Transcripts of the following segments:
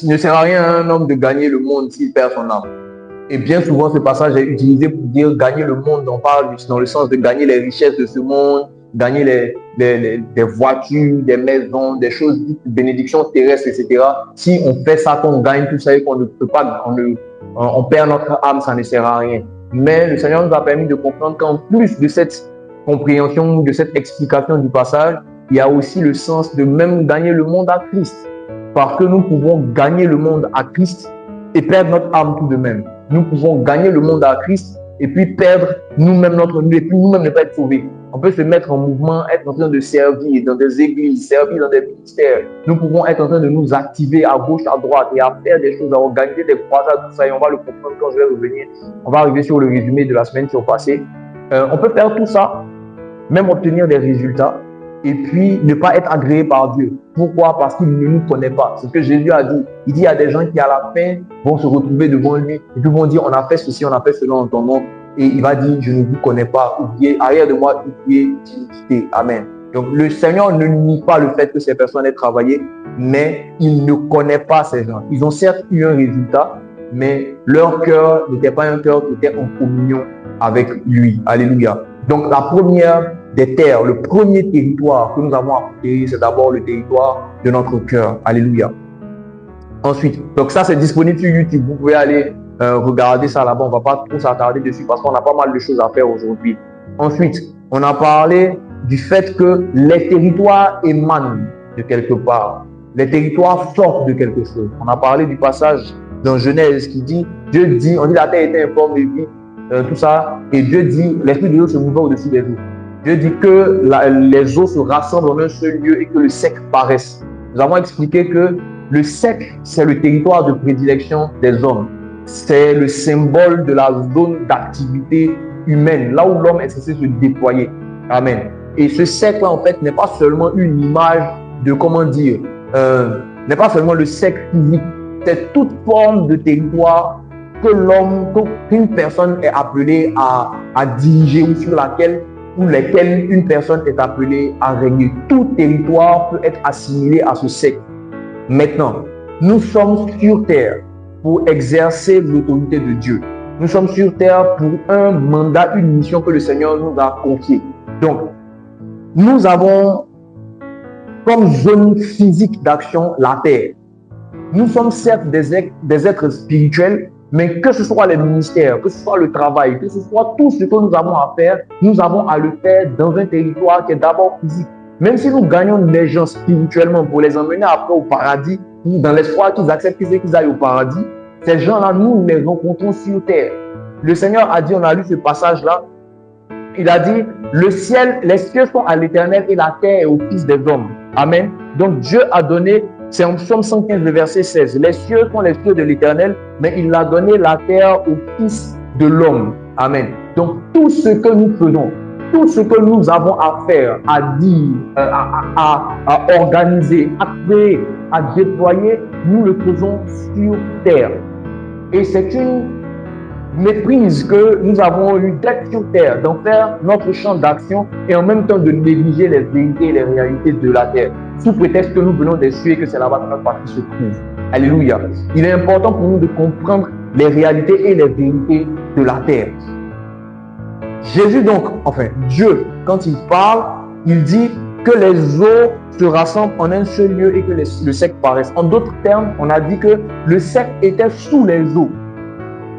Il ne sert à rien à un homme de gagner le monde s'il perd son âme. Et bien souvent, ce passage est utilisé pour dire gagner le monde. On parle dans le sens de gagner les richesses de ce monde, gagner des voitures, des maisons, des choses, des bénédictions terrestres, etc. Si on fait ça, qu'on gagne tout ça et qu'on ne peut pas, on perd notre âme, ça ne sert à rien. Mais le Seigneur nous a permis de comprendre qu'en plus de cette compréhension, de cette explication du passage, il y a aussi le sens de même gagner le monde à Christ. Parce que nous pouvons gagner le monde à Christ et perdre notre âme tout de même. Nous pouvons gagner le monde à Christ et puis perdre nous-mêmes notre vie et puis nous-mêmes ne pas être sauvés. On peut se mettre en mouvement, être en train de servir dans des églises, servir dans des ministères. Nous pouvons être en train de nous activer à gauche, à droite et à faire des choses, à organiser des croisades, tout ça. Et on va le comprendre quand je vais revenir. On va arriver sur le résumé de la semaine qui est passée. On peut faire tout ça, même obtenir des résultats et puis ne pas être agréé par Dieu. Pourquoi? Parce qu'il ne nous connaît pas. C'est ce que Jésus a dit. Il dit à des gens qui à la fin vont se retrouver devant lui et puis vont dire on a fait ceci, on a fait cela en ton nom. Et il va dire je ne vous connais pas. Oubliez, arrière de moi, oubliez l'iniquité. Amen. Donc le Seigneur ne nie pas le fait que ces personnes aient travaillé, mais il ne connaît pas ces gens. Ils ont certes eu un résultat, mais leur cœur n'était pas un cœur qui était en communion avec lui. Alléluia. Donc la première des terres, le premier territoire que nous avons à conquérir, c'est d'abord le territoire de notre cœur. Alléluia. Ensuite, donc ça c'est disponible sur YouTube. Vous pouvez aller regarder ça là-bas. On ne va pas trop s'attarder dessus parce qu'on a pas mal de choses à faire aujourd'hui. Ensuite, on a parlé du fait que les territoires émanent de quelque part. Les territoires sortent de quelque chose. On a parlé du passage dans Genèse qui dit, Dieu dit, on dit la terre était informe et vide, tout ça, et Dieu dit, l'esprit de Dieu se mouvait au-dessus des eaux. Dieu dit que les eaux se rassemblent en un seul lieu et que le sec paraisse. Nous avons expliqué que le sec, c'est le territoire de prédilection des hommes. C'est le symbole de la zone d'activité humaine, là où l'homme est censé se déployer. Amen. Et ce sec-là, en fait, n'est pas seulement une image de, comment dire, n'est pas seulement le sec physique. C'est toute forme de territoire que l'homme, qu'une personne est appelée à diriger ou sur laquelle ou lesquels une personne est appelée à régner. Tout territoire peut être assimilé à ce sec. Maintenant, nous sommes sur terre pour exercer l'autorité de Dieu. Nous sommes sur terre pour un mandat, une mission que le Seigneur nous a confiée. Donc, nous avons comme zone physique d'action la terre. Nous sommes certes des êtres spirituels, mais que ce soit les ministères, que ce soit le travail, que ce soit tout ce que nous avons à faire, nous avons à le faire dans un territoire qui est d'abord physique. Même si nous gagnons les gens spirituellement pour les emmener après au paradis, dans l'espoir qu'ils acceptent qu'ils aillent au paradis, ces gens-là, nous les rencontrons sur terre. Le Seigneur a dit, on a lu ce passage-là, il a dit, le ciel, les cieux sont à l'Éternel et la terre est au Fils des hommes. Amen. Donc Dieu a donné, c'est en Psaume 115, le verset 16. Les cieux sont les cieux de l'Éternel, mais il a donné la terre au Fils de l'homme. Amen. Donc tout ce que nous faisons, tout ce que nous avons à faire, à dire, à organiser, à créer, à déployer, nous le faisons sur terre. Et c'est une méprise que nous avons eu d'être sur terre, d'en faire notre champ d'action et en même temps de négliger les vérités et les réalités de la terre, sous prétexte que nous venons des cieux et que c'est là-bas que notre partie se trouve. Alléluia. Il est important pour nous de comprendre les réalités et les vérités de la terre. Jésus donc, enfin Dieu, quand il parle, il dit que les eaux se rassemblent en un seul lieu et que le sec paraisse. En d'autres termes, on a dit que le sec était sous les eaux.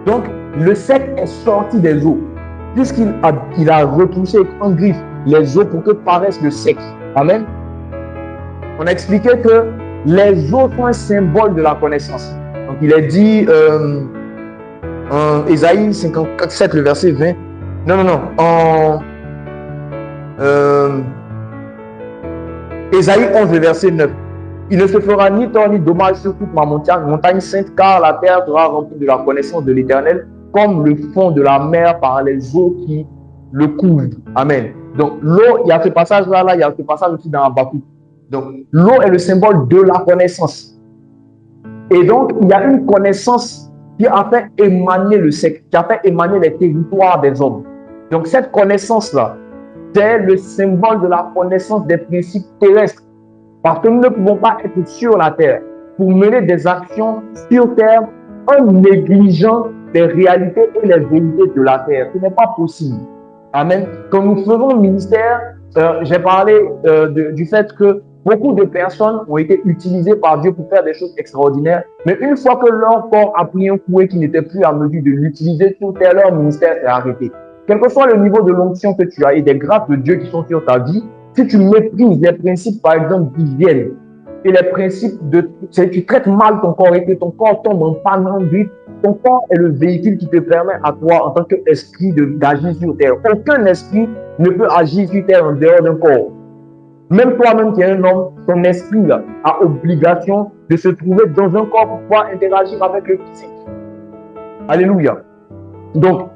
Donc, le sec est sorti des eaux, puisqu'il a retroussé en griffe les eaux pour que paraisse le sec. Amen. On a expliqué que les eaux sont un symbole de la connaissance. Donc, il est dit en Ésaïe 57, le verset 20. En Ésaïe 11, le verset 9. Il ne se fera ni tort ni dommage sur toute ma montagne sainte, car la terre sera remplie de la connaissance de l'Éternel, comme le fond de la mer par les eaux qui le couvrent. Amen. Donc, l'eau, il y a ce passage-là, il y a ce passage aussi dans Habakkuk. Donc, l'eau est le symbole de la connaissance. Et donc, il y a une connaissance qui a fait émaner le sec, qui a fait émaner les territoires des hommes. Donc, cette connaissance-là, c'est le symbole de la connaissance des principes terrestres. Parce que nous ne pouvons pas être sur la terre. pour mener des actions sur terre en négligeant les réalités et les vérités de la terre. Ce n'est pas possible. Amen. Quand nous faisons le ministère, j'ai parlé du fait que beaucoup de personnes ont été utilisées par Dieu pour faire des choses extraordinaires, mais une fois que leur corps a pris un coup et qu'ils n'étaient plus à mesure de l'utiliser sur terre, leur ministère s'est arrêté. Quel que soit le niveau de l'onction que tu as et des grâces de Dieu qui sont sur ta vie, si tu méprises les principes, par exemple, d'hygiène et les principes tu traites mal ton corps et que ton corps tombe en panne, en grippe, ton corps est le véhicule qui te permet à toi, en tant qu'esprit, d'agir sur terre. Aucun esprit ne peut agir sur terre en dehors d'un corps. Même toi-même qui es un homme, ton esprit là, a obligation de se trouver dans un corps pour pouvoir interagir avec le physique. Alléluia. Donc,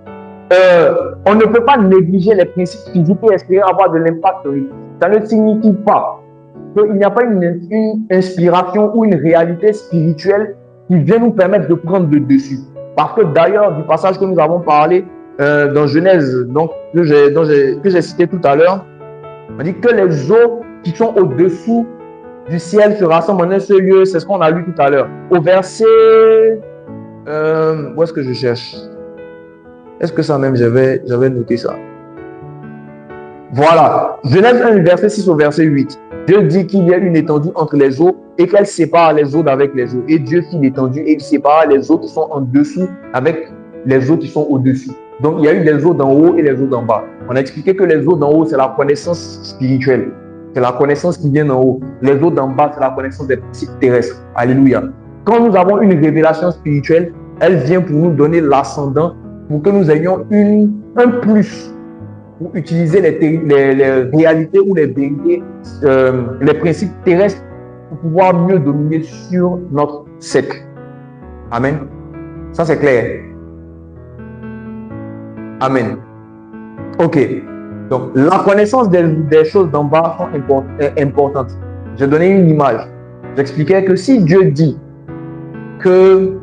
on ne peut pas négliger les principes physiques et espérer avoir de l'impact sur lui. Ça ne signifie pas qu'il n'y a pas une inspiration ou une réalité spirituelle qui vient nous permettre de prendre le dessus. Parce que d'ailleurs, du passage que nous avons parlé dans Genèse, donc, que j'ai cité tout à l'heure, on dit que les eaux qui sont au-dessous du ciel se rassemblent en un seul lieu. C'est ce qu'on a lu tout à l'heure. Au verset... où est-ce que je cherche? Est-ce que ça même, j'avais noté ça? Voilà. Genèse 1, verset 6 au verset 8. Dieu dit qu'il y a une étendue entre les eaux et qu'elle sépare les eaux d'avec les eaux. Et Dieu fit l'étendue et il sépara les eaux qui sont en dessous avec les eaux qui sont au-dessus. Donc, il y a eu les eaux d'en haut et les eaux d'en bas. On a expliqué que les eaux d'en haut, c'est la connaissance spirituelle. C'est la connaissance qui vient d'en haut. Les eaux d'en bas, c'est la connaissance des principes terrestres. Alléluia. Quand nous avons une révélation spirituelle, elle vient pour nous donner l'ascendant, pour que nous ayons un plus pour utiliser les réalités ou les vérités, les principes terrestres pour pouvoir mieux dominer sur notre cercle. Amen. Ça, c'est clair. Amen. Ok. Donc, la connaissance des choses d'en bas est importante. J'ai donné une image. J'expliquais que si Dieu dit que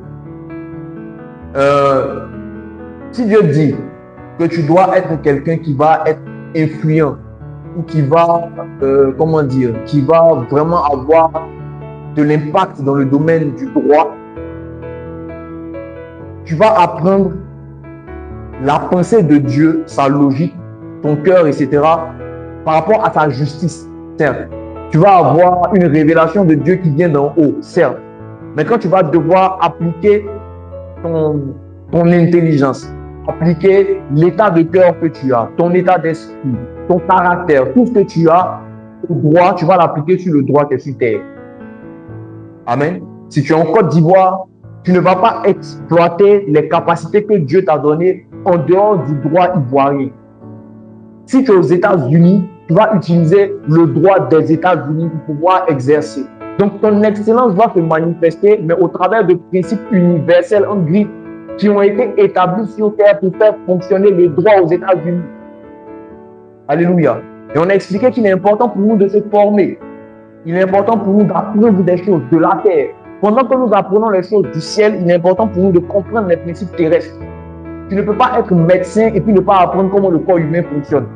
tu dois être quelqu'un qui va être influent ou qui va, qui va vraiment avoir de l'impact dans le domaine du droit, tu vas apprendre la pensée de Dieu, sa logique, ton cœur, etc., par rapport à sa justice, certes. Tu vas avoir une révélation de Dieu qui vient d'en haut, certes. Mais quand tu vas devoir appliquer ton intelligence, appliquer l'état de cœur que tu as, ton état d'esprit, ton caractère, tout ce que tu as au droit, tu vas l'appliquer sur le droit qui est sur terre. Amen. Si tu es en Côte d'Ivoire, tu ne vas pas exploiter les capacités que Dieu t'a données en dehors du droit ivoirien. Si tu es aux États-Unis, tu vas utiliser le droit des États-Unis pour pouvoir exercer. Donc, ton excellence va se manifester, mais au travers de principes universels en gris qui ont été établis sur terre pour faire fonctionner le droit aux États-Unis. Alléluia. Et on a expliqué qu'il est important pour nous de se former. Il est important pour nous d'apprendre des choses de la terre. Pendant que nous apprenons les choses du ciel, il est important pour nous de comprendre les principes terrestres. Tu ne peux pas être médecin et puis ne pas apprendre comment le corps humain fonctionne.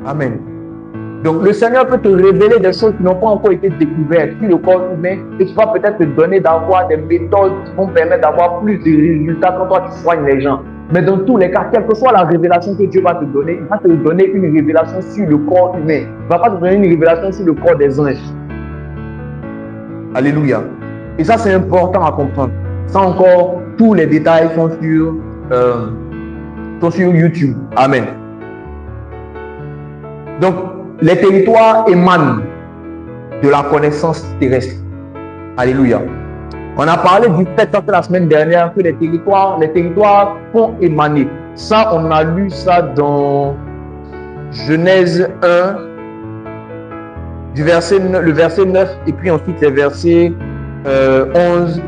Amen. Donc, le Seigneur peut te révéler des choses qui n'ont pas encore été découvertes sur le corps humain et qui va peut-être te donner d'avoir des méthodes qui vont permettre d'avoir plus de résultats quand toi tu soignes les gens. Mais dans tous les cas, quelle que soit la révélation que Dieu va te donner, il va te donner une révélation sur le corps humain. Il ne va pas te donner une révélation sur le corps des anges. Alléluia. Et ça, c'est important à comprendre. Ça encore, tous les détails sont sur YouTube. Amen. Donc, les territoires émanent de la connaissance terrestre. Alléluia. On a parlé du fait la semaine dernière que les territoires font émaner. Ça, on a lu ça dans Genèse 1, le verset 9, et puis ensuite les versets 11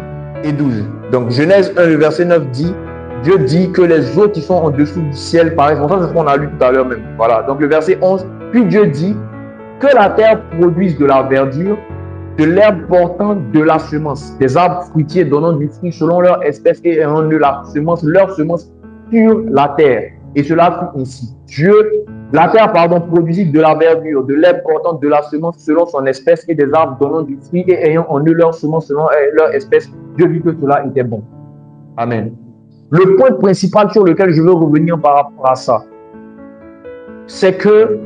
et 12. Donc, Genèse 1, le verset 9 dit, Dieu dit que les eaux qui sont en dessous du ciel paraissent. Bon, ça, c'est ce qu'on a lu tout à l'heure même. Voilà. Donc, le verset 11, puis Dieu dit que la terre produise de la verdure, de l'herbe portant de la semence, des arbres fruitiers donnant du fruit selon leur espèce et ayant leur semence sur la terre. Et cela fut ainsi. Dieu La terre, produisit de la verdure, de l'herbe portante de la semence selon son espèce et des arbres donnant du fruit et ayant en eux leur semence selon leur espèce. Dieu vit que cela était bon. Amen. Le point principal sur lequel je veux revenir par rapport à ça, c'est que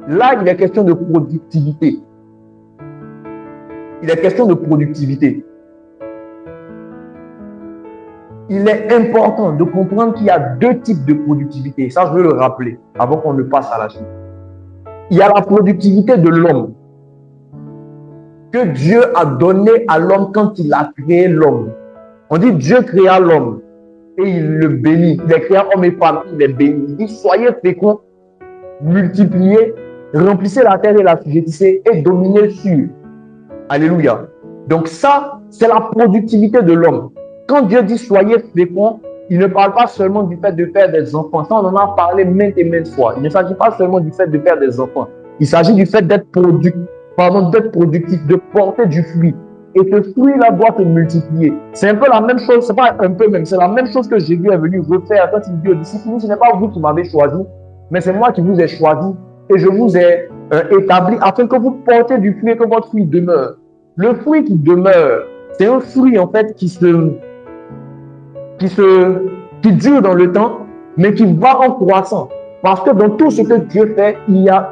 là, il est question de productivité. Il est question de productivité. Il est important de comprendre qu'il y a deux types de productivité. Ça, je veux le rappeler avant qu'on ne passe à la suite. Il y a la productivité de l'homme que Dieu a donné à l'homme quand il a créé l'homme. On dit Dieu créa l'homme et il le bénit. Il a créé homme et femme, il les bénit. Il dit soyez féconds, multipliez, remplissez la terre et la sujettissez et dominez sur. Alléluia. Donc ça, c'est la productivité de l'homme. Quand Dieu dit soyez féconds, il ne parle pas seulement du fait de faire des enfants. Ça, on en a parlé maintes et maintes fois. Il ne s'agit pas seulement du fait de faire des enfants. Il s'agit du fait d'être productif, de porter du fruit. Et ce fruit-là doit se multiplier. C'est un peu la même chose, c'est pas un peu même, c'est la même chose que Jésus est venu refaire quand il dit aux disciples, ce n'est pas vous qui m'avez choisi, mais c'est moi qui vous ai choisi et je vous ai établi afin que vous portez du fruit et que votre fruit demeure. Le fruit qui demeure, c'est un fruit en fait qui dure dans le temps, mais qui va en croissant. Parce que dans tout ce que Dieu fait, il y a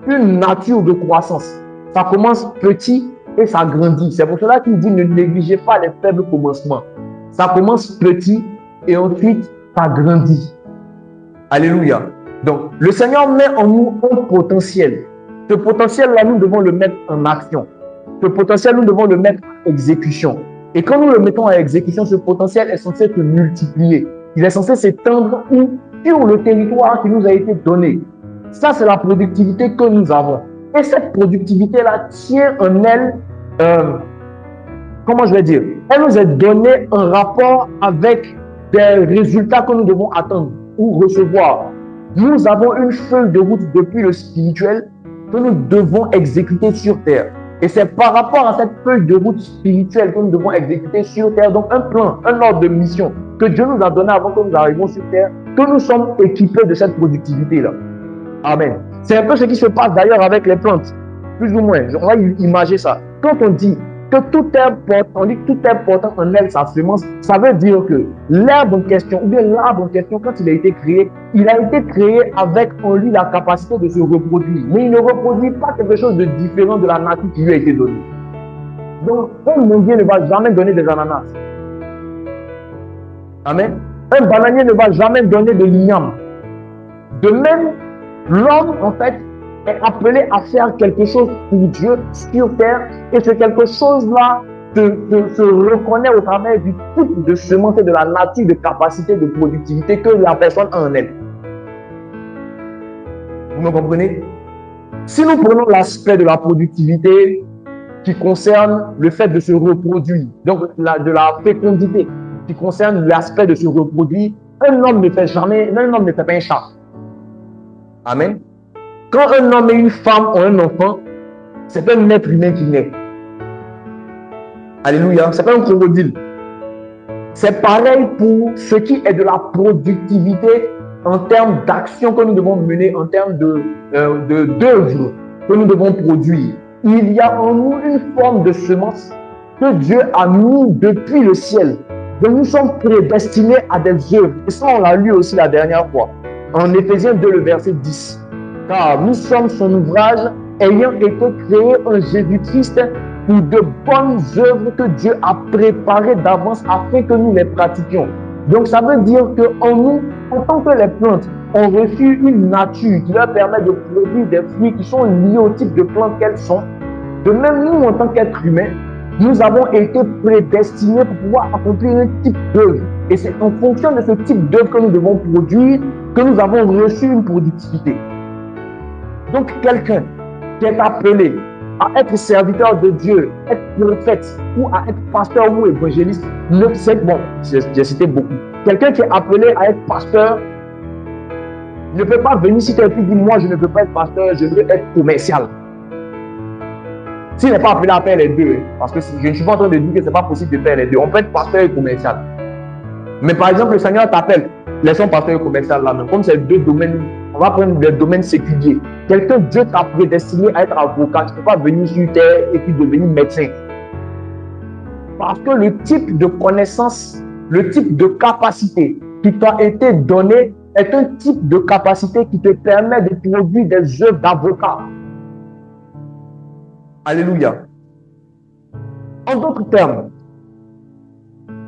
une nature de croissance. Ça commence petit et ça grandit. C'est pour cela qu'il dit ne négligez pas les faibles commencements. Ça commence petit et ensuite ça grandit. Alléluia. Donc, le Seigneur met en nous un potentiel. Ce potentiel-là, nous devons le mettre en action. Ce potentiel, nous devons le mettre en exécution. Et quand nous le mettons en exécution, ce potentiel est censé se multiplier. Il est censé s'étendre sur le territoire qui nous a été donné. Ça, c'est la productivité que nous avons. Et cette productivité-là tient en elle, comment je vais dire, elle nous est donnée en rapport avec des résultats que nous devons attendre ou recevoir. Nous avons une feuille de route depuis le spirituel que nous devons exécuter sur terre. Et c'est par rapport à cette feuille de route spirituelle que nous devons exécuter sur terre, donc un plan, un ordre de mission que Dieu nous a donné avant que nous arrivions sur terre, que nous sommes équipés de cette productivité-là. Amen. C'est un peu ce qui se passe d'ailleurs avec les plantes, plus ou moins. On va imaginer ça. Quand on dit que tout herbe portant en elle sa semence, ça veut dire que l'herbe en question, ou bien l'arbre en question, quand il a été créé avec en lui la capacité de se reproduire. Mais il ne reproduit pas quelque chose de différent de la nature qui lui a été donnée. Donc, un manguier ne va jamais donner des ananas. Amen. Un bananier ne va jamais donner de l'igname. De même, l'homme, en fait, est appelé à faire quelque chose pour Dieu sur terre, et ce quelque chose-là se reconnaît au travers du type de semence et de la nature de capacité de productivité que la personne a en elle. Vous me comprenez? Si nous prenons l'aspect de la productivité qui concerne le fait de se reproduire, donc de la fécondité, qui concerne l'aspect de se reproduire, un homme ne fait pas un chat. Amen. Quand un homme et une femme ont un enfant, c'est pas un être humain qui naît. Alléluia. C'est pas un crocodile. C'est pareil pour ce qui est de la productivité en termes d'action que nous devons mener, en termes d'œuvres que nous devons produire. Il y a en nous une forme de semence que Dieu a mis depuis le ciel. Donc nous sommes prédestinés à des œuvres. Et ça, on l'a lu aussi la dernière fois. En Éphésiens 2, le verset 10. Car nous sommes son ouvrage, ayant été créés en Jésus-Christ pour de bonnes œuvres que Dieu a préparées d'avance afin que nous les pratiquions. Donc ça veut dire qu'en nous, en tant que les plantes ont reçu une nature qui leur permet de produire des fruits qui sont liés au type de plantes qu'elles sont, de même nous, en tant qu'êtres humains, nous avons été prédestinés pour pouvoir accomplir un type d'œuvre. Et c'est en fonction de ce type d'œuvre que nous devons produire que nous avons reçu une productivité. Donc, quelqu'un qui est appelé à être serviteur de Dieu, être prophète ou à être pasteur ou évangéliste, j'ai cité beaucoup. Quelqu'un qui est appelé à être pasteur ne peut pas venir si quelqu'un dit moi je ne veux pas être pasteur, je veux être commercial. S'il n'est pas appelé à faire les deux, parce que je ne suis pas en train de dire que ce n'est pas possible de faire les deux. On peut être pasteur et commercial. Mais par exemple, le Seigneur t'appelle, laissons pasteur et commercial là, mais comme c'est deux domaines On va prendre le domaine séculier. Quelqu'un, Dieu t'a prédestiné à être avocat. Tu ne peux pas venir sur terre et puis devenir médecin. Parce que le type de connaissance, le type de capacité qui t'a été donné est un type de capacité qui te permet de produire des œuvres d'avocat. Alléluia. En d'autres termes,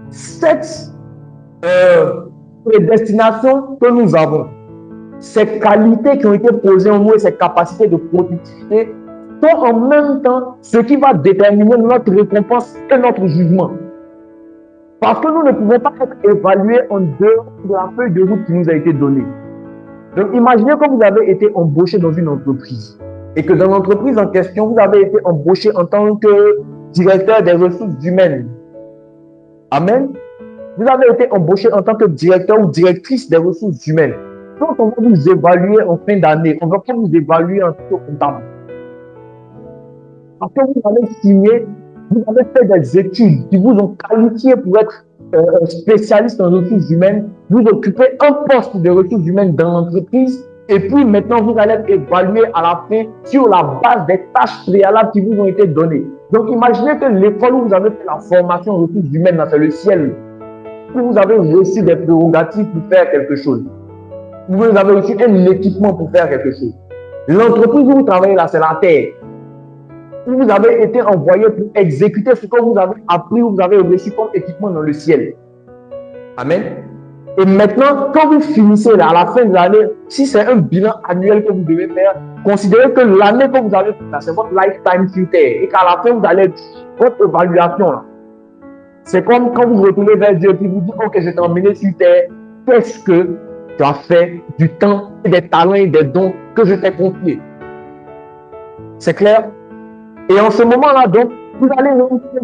cette prédestination que nous avons, ces qualités qui ont été posées en nous et ces capacités de productivité sont en même temps ce qui va déterminer notre récompense et notre jugement. Parce que nous ne pouvons pas être évalués en dehors de la feuille de route qui nous a été donnée. Donc imaginez que vous avez été embauché dans une entreprise et que dans l'entreprise en question, vous avez été embauché en tant que directeur des ressources humaines. Amen. Vous avez été embauché en tant que directeur ou directrice des ressources humaines. Quand on va vous évaluer en fin d'année, on ne va pas vous évaluer en tant que comptable. Parce que vous avez signé, vous avez fait des études qui vous ont qualifié pour être spécialiste en ressources humaines, vous occupez un poste de ressources humaines dans l'entreprise et puis maintenant vous allez être évalué à la fin sur la base des tâches préalables qui vous ont été données. Donc imaginez que l'école où vous avez fait la formation en ressources humaines, c'est le ciel, où vous avez reçu des prérogatives pour faire quelque chose. Vous avez reçu un équipement pour faire quelque chose. L'entreprise où vous travaillez là, c'est la terre. Où vous avez été envoyé pour exécuter ce que vous avez appris, vous avez reçu comme équipement dans le ciel. Amen. Et maintenant, quand vous finissez là, à la fin de l'année, si c'est un bilan annuel que vous devez faire, considérez que l'année que vous avez fait là, c'est votre lifetime sur terre. Et qu'à la fin, vous allez votre évaluation là. C'est comme quand vous retournez vers Dieu et vous dites, ok, je t'ai emmené sur terre, qu'est-ce que tu as fait du temps, des talents et des dons que je t'ai confiés? C'est clair? Et en ce moment-là, donc, vous allez réussir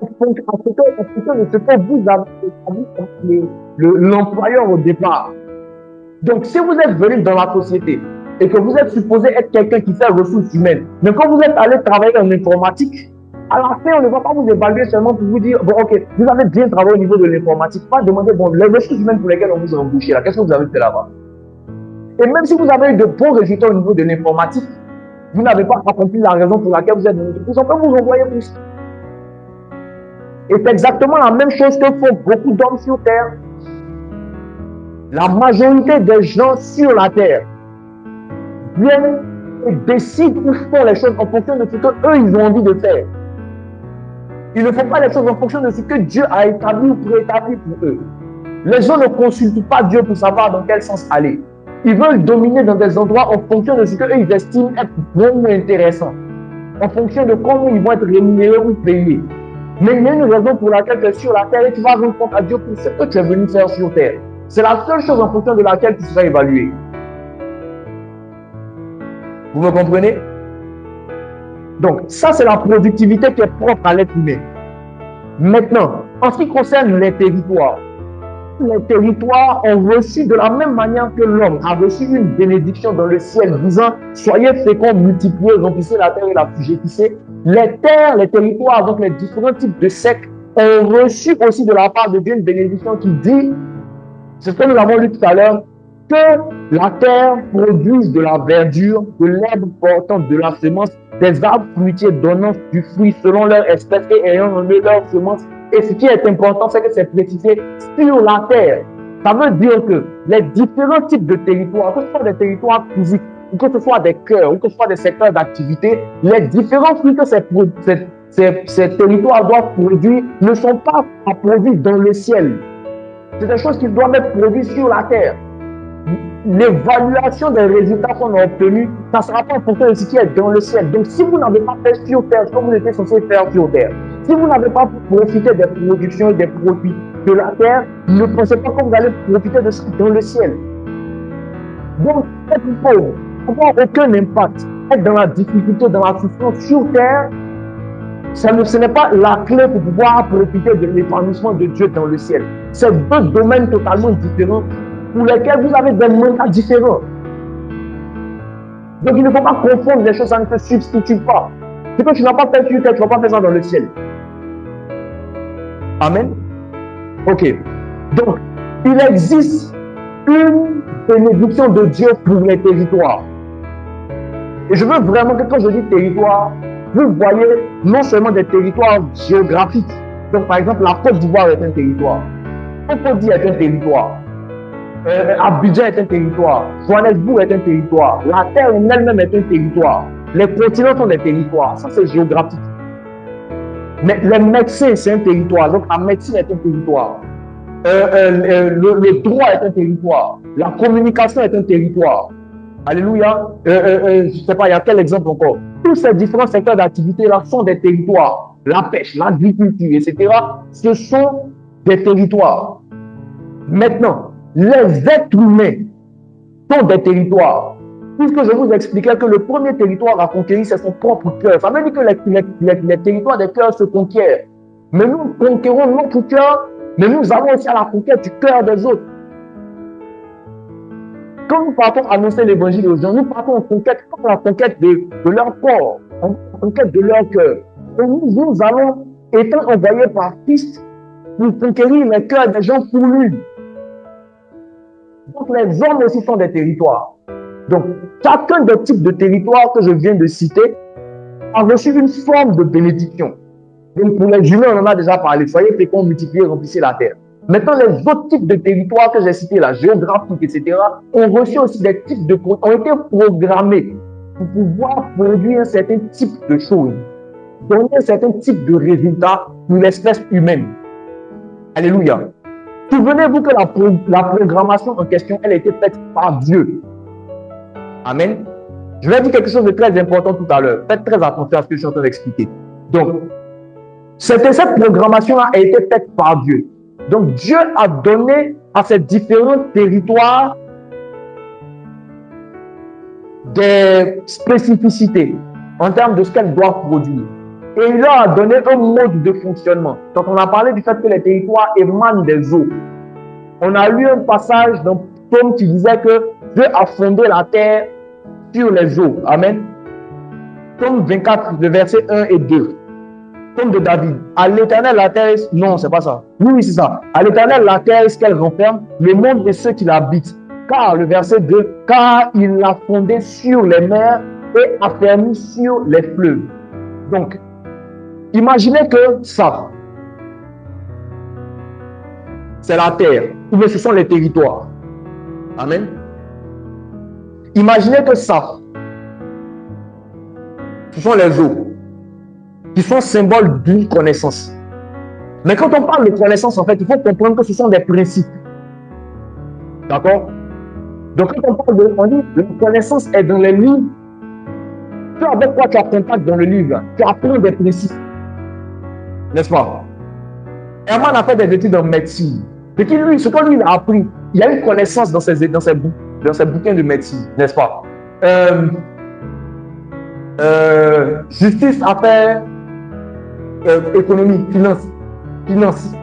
en fonction de ce que vous avez établi l'employeur au départ. Donc, si vous êtes venu dans la société et que vous êtes supposé être quelqu'un qui fait ressources humaines, mais quand vous êtes allé travailler en informatique, à la fin, on ne va pas vous évaluer seulement pour vous dire, bon, ok, vous avez bien travaillé au niveau de l'informatique, pas demander, bon, les ressources humaines pour lesquelles on vous a embauché, là, qu'est-ce que vous avez fait là-bas? Et même si vous avez eu de bons résultats au niveau de l'informatique, vous n'avez pas accompli la raison pour laquelle vous êtes venu. Vous en pouvez vous envoyer plus. Et c'est exactement la même chose que font beaucoup d'hommes sur terre. La majorité des gens sur la terre viennent et décident ou font les choses en fonction de ce qu'eux, ils ont envie de faire. Ils ne font pas les choses en fonction de ce que Dieu a établi ou préétabli pour eux. Les gens ne consultent pas Dieu pour savoir dans quel sens aller. Ils veulent dominer dans des endroits en fonction de ce qu'eux, ils estiment être bon ou intéressant. En fonction de comment ils vont être rémunérés ou payés. Mais il y a une raison pour laquelle tu es sur la terre et tu vas rendre compte à Dieu pour ce que tu es venu faire sur terre. C'est la seule chose en fonction de laquelle tu seras évalué. Vous me comprenez? Donc, ça, c'est la productivité qui est propre à l'être humain. Maintenant, en ce qui concerne les territoires ont reçu de la même manière que l'homme a reçu une bénédiction dans le ciel disant « Soyez féconds, multipliez, remplissez la terre et la fugetissez ». Les terres, les territoires, donc les différents types de sectes ont reçu aussi de la part de Dieu une bénédiction qui dit, c'est ce que nous avons lu tout à l'heure, que la terre produise de la verdure, de l'herbe portante de la semence, des arbres fruitiers donnant du fruit selon leur espèce et ayant en eux leur semence. Et ce qui est important, c'est que c'est précisé sur la terre. Ça veut dire que les différents types de territoires, que ce soit des territoires physiques, ou que ce soit des cœurs, ou que ce soit des secteurs d'activité, les différents fruits que ces territoires doivent produire ne sont pas à produire dans le ciel. C'est des choses qui doivent être produites sur la terre. L'évaluation des résultats qu'on a obtenus, ça ne sera pas en fonction de ce qui est dans le ciel. Donc, si vous n'avez pas fait sur terre ce que vous étiez censé faire sur terre, si vous n'avez pas profité des productions et des produits de la terre, ne pensez pas que vous allez profiter de ça dans le ciel. Donc, être pauvre, n'avoir aucun impact, être dans la difficulté, dans la souffrance sur terre, ce n'est pas la clé pour pouvoir profiter de l'épanouissement de Dieu dans le ciel. C'est deux domaines totalement différents pour lesquels vous avez des mandats différents. Donc il ne faut pas confondre les choses, ça ne se substitue pas. Ce que tu n'as pas fait sur terre, tu ne vas pas faire ça dans le ciel. Amen. Ok. Donc, il existe une bénédiction de Dieu pour les territoires. Et je veux vraiment que quand je dis territoire, vous voyez non seulement des territoires géographiques. Donc, par exemple, la Côte d'Ivoire est un territoire. Cocody est un territoire. Abidjan est un territoire. Johannesburg est un territoire. La Terre en elle-même est un territoire. Les continents sont des territoires. Ça, c'est géographique. Mais les médecins, c'est un territoire. Donc, la médecine est un territoire. Le droit est un territoire. La communication est un territoire. Alléluia. Je ne sais pas, il y a quel exemple encore. Tous ces différents secteurs d'activité-là sont des territoires. La pêche, l'agriculture, etc. Ce sont des territoires. Maintenant, les êtres humains sont des territoires. Puisque je vous expliquais que le premier territoire à conquérir, c'est son propre cœur. Ça veut dire que les territoires des cœurs se conquièrent. Mais nous conquérons notre cœur, mais nous allons aussi à la conquête du cœur des autres. Quand nous partons annoncer l'évangile aux gens, nous partons en conquête, comme la conquête de leur corps, en conquête de leur cœur. Et nous allons, étant envoyés par Christ, pour conquérir les cœurs des gens pour lui. Donc les hommes aussi sont des territoires. Donc chacun des types de territoires que je viens de citer a reçu une forme de bénédiction. Donc pour les humains, on en a déjà parlé. Soyez féconds, multipliez, remplissez la terre. Maintenant, les autres types de territoires que j'ai cités, la géographique, etc., ont reçu aussi des types de ont été programmés pour pouvoir produire un certain type de choses, donner un certain type de résultats pour l'espèce humaine. Alléluia. Souvenez-vous que la programmation en question, elle a été faite par Dieu. Amen. Je vais dire quelque chose de très important tout à l'heure. Faites très attention à ce que je suis en train d'expliquer. Donc, cette programmation-là a été faite par Dieu. Donc, Dieu a donné à ces différents territoires des spécificités en termes de ce qu'elles doivent produire. Et il leur a donné un mode de fonctionnement. Donc, on a parlé du fait que les territoires émanent des eaux. On a lu un passage dans Psaume qui disait que Dieu a fondé la terre sur les eaux. Amen. Psaume 24, le verset 1 et 2. Comme de David, à l'Éternel la terre, non, c'est pas ça. Oui, c'est ça. À l'Éternel la terre, ce qu'elle renferme, le monde et ceux qui l'habitent. Car, le verset 2, car il l'a fondé sur les mers et affermi sur les fleuves. Donc, imaginez que ça, c'est la terre, ou bien ce sont les territoires. Amen. Imaginez que ça, ce sont les eaux, qui sont symboles d'une connaissance. Mais quand on parle de connaissance, en fait, il faut comprendre que ce sont des principes. D'accord? Donc, quand on parle de... On dit, la connaissance est dans les livres. Tu avec quoi tu as contact dans le livre? Tu apprends des principes. N'est-ce pas? Herman a fait des études en médecine. Ce que lui, il a appris, il y a une connaissance dans ses bouquins de médecine. N'est-ce pas? Justice, affaires, économie, finance.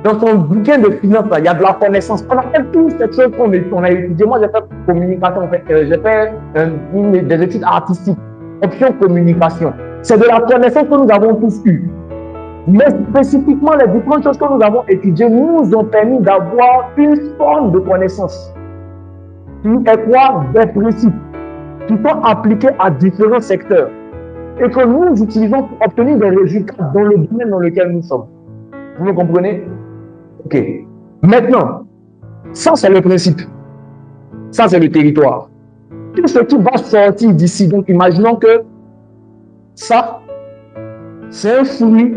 Dans son bouquin de finance, il y a de la connaissance. On a fait toutes ces choses qu'on a étudiées. Moi, j'ai fait communication, j'ai fait des études artistiques, option communication. C'est de la connaissance que nous avons tous eue. Mais spécifiquement, les différentes choses que nous avons étudiées nous ont permis d'avoir une forme de connaissance. Qui est quoi? Des principes qui sont appliqués à différents secteurs et que nous utilisons pour obtenir des résultats dans le domaine dans lequel nous sommes. Vous me comprenez? Ok. Maintenant, ça c'est le principe. Ça c'est le territoire. Tout ce qui va sortir d'ici, donc imaginons que ça, c'est un fruit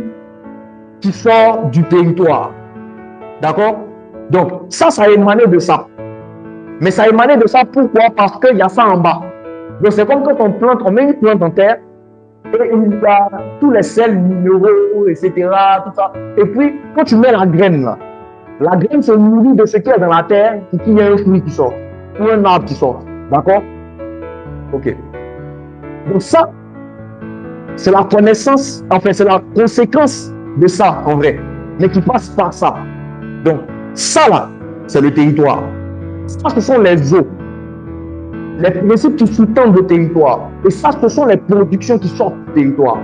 qui sort du territoire. D'accord? Donc, ça a émané de ça. Mais ça a émané de ça pourquoi? Parce qu'il y a ça en bas. Donc, c'est comme quand on met une plante en terre, et il y a tous les sels minéraux, etc., tout ça. Et puis, quand tu mets la graine là, la graine se nourrit de ce qui est dans la terre pour qu'il y ait un fruit qui sort, ou un arbre qui sort. D'accord? Ok. Donc ça, c'est la connaissance, enfin, c'est la conséquence de ça, en vrai, mais qui passe par ça. Donc, ça là, c'est le territoire. Ça, ce sont les eaux. Les principes qui sous-tendent le territoire. Et ça, ce sont les productions qui sortent du territoire.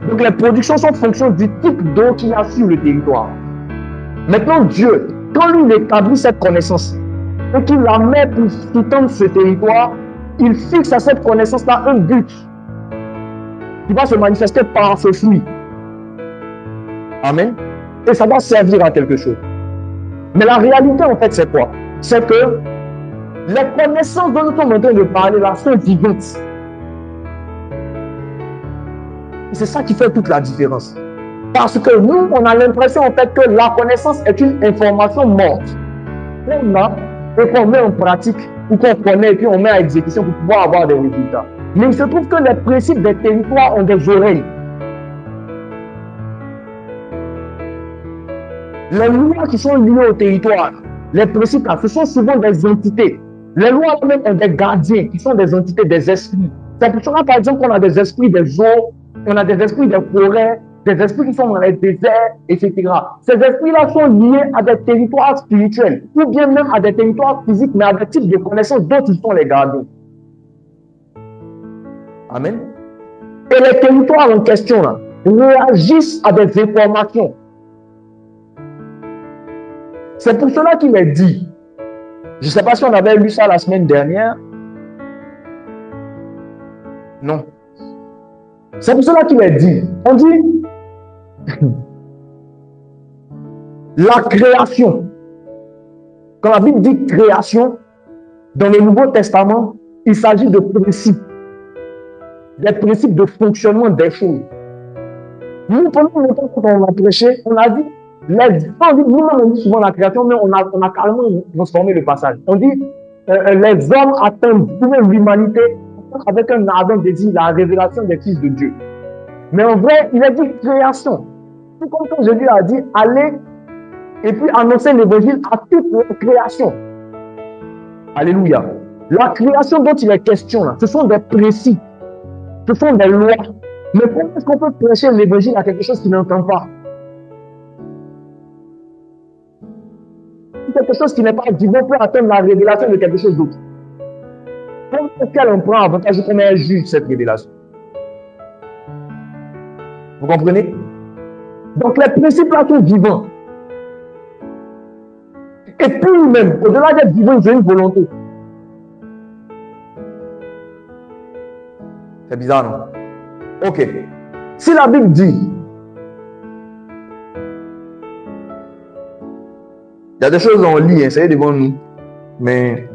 Donc, les productions sont en fonction du type d'eau qu'il y a sur le territoire. Maintenant, Dieu, quand lui établit cette connaissance, et qu'il la met pour sous-tendre ce territoire, il fixe à cette connaissance-là un but qui va se manifester par ce fruit. Amen. Et ça va servir à quelque chose. Mais la réalité, en fait, c'est quoi? C'est que les connaissances dont nous sommes en train de parler là sont vivantes. C'est ça qui fait toute la différence. Parce que nous, on a l'impression en fait que la connaissance est une information morte. On a et qu'on met en pratique ou qu'on connaît et puis on met à exécution pour pouvoir avoir des résultats. Mais il se trouve que les principes des territoires ont des oreilles. Les lois qui sont liées au territoire, les principes là, ce sont souvent des entités. Les lois même ont des gardiens qui sont des entités, des esprits. C'est pour cela, par exemple, qu'on a des esprits des eaux, on a des esprits des forêts, des esprits qui sont dans les déserts, etc. Ces esprits-là sont liés à des territoires spirituels, ou bien même à des territoires physiques, mais à des types de connaissances dont ils sont les gardiens. Amen. Et les territoires en question là réagissent à des informations. C'est pour cela qu'il est dit. Je ne sais pas si on avait lu ça la semaine dernière. Non. C'est pour cela qu'il est dit. On dit la création. Quand la Bible dit création, dans le Nouveau Testament, il s'agit de principes. Des principes de fonctionnement des choses. Nous, pendant longtemps, quand on a prêché, on a dit, nous-mêmes on dit souvent la création, mais on a carrément transformé le passage. On dit, les hommes atteignent l'humanité avec un ardent désir, la révélation des fils de Dieu. Mais en vrai, il a dit création. Tout comme quand Jésus a dit, allez et puis annoncer l'évangile à toute la création. Alléluia. La création dont il est question là, ce sont des principes, ce sont des lois. Mais comment est-ce qu'on peut prêcher l'évangile à quelque chose qui n'entend pas? Quelque chose qui n'est pas divin peut atteindre la révélation de quelque chose d'autre. Comment est-ce qu'elle en prend avantage ou comment elle juge cette révélation? Vous comprenez? Donc les principes là sont vivants. Et puis même, au-delà d'être vivant, ils ont une volonté. C'est bizarre, non? Ok. Si la Bible dit, il y a des choses on lit, hein, c'est devant nous. Mais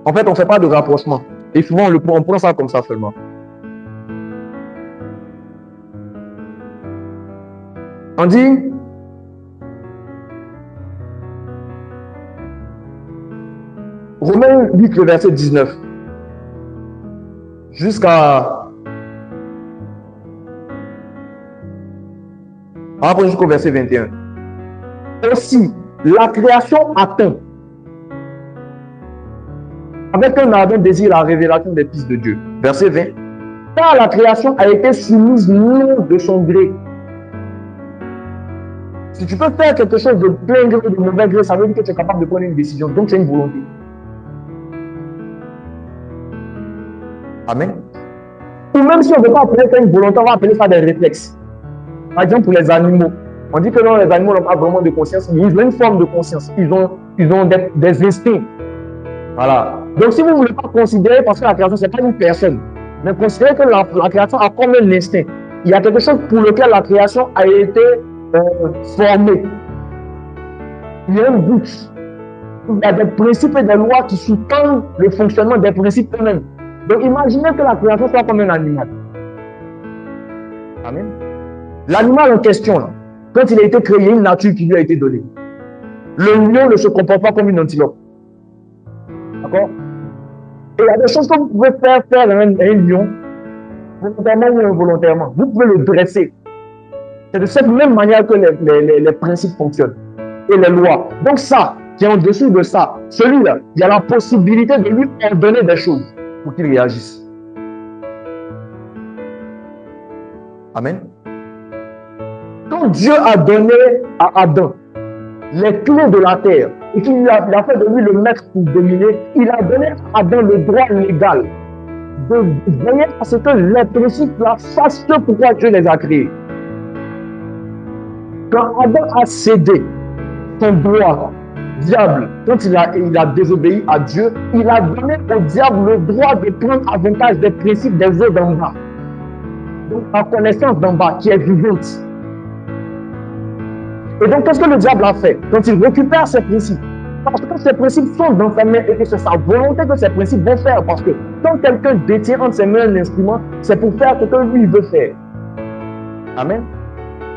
en fait, on ne fait pas de rapprochement. Et souvent, on prend ça comme ça seulement. On dit, Romains 8, le verset 19, jusqu'au verset 21. Aussi, la création atteint, avec un ardent désir, la révélation des fils de Dieu. Verset 20. Car la création a été soumise non de son gré. Si tu peux faire quelque chose de plein gré, de mauvais gré, ça veut dire que tu es capable de prendre une décision. Donc, tu as une volonté. Amen. Ou même si on ne veut pas appeler ça une volonté, on va appeler ça des réflexes. Par exemple, pour les animaux. On dit que non, les animaux n'ont pas vraiment de conscience, mais ils ont une forme de conscience. Ils ont des instincts. Voilà. Donc, si vous ne voulez pas considérer, parce que la création, ce n'est pas une personne, mais considérez que la création a comme un instinct. Il y a quelque chose pour lequel la création a été formée. Il y a un but. Il y a des principes et des lois qui sous-tendent le fonctionnement des principes eux-mêmes. Donc, imaginez que la création soit comme un animal. Amen. L'animal en question, là, quand il a été créé, il y a une nature qui lui a été donnée. Le lion ne se comporte pas comme une antilope. D'accord? Et il y a des choses que vous pouvez faire à un lion, volontairement ou involontairement. Vous pouvez le dresser. C'est de cette même manière que les principes fonctionnent. Et les lois. Donc ça, qui est en dessous de ça, celui-là, il y a la possibilité de lui ordonner des choses pour qu'il réagisse. Amen. Quand Dieu a donné à Adam les clés de la terre et qu'il a fait de lui le maître pour dominer, il a donné à Adam le droit légal de veiller à ce que les principes là fassent ce pourquoi Dieu les a créés. Quand Adam a cédé son droit diable, quand il a désobéi à Dieu, il a donné au diable le droit de prendre avantage des principes des eaux d'en bas. Donc, la connaissance d'en bas qui est vivante. Et donc, qu'est-ce que le diable a fait quand il récupère ces principes? Parce que ces principes sont dans sa main et que c'est sa volonté que ces principes vont faire. Parce que quand quelqu'un détient entre ses mains un instrument, c'est pour faire ce que lui veut faire. Amen.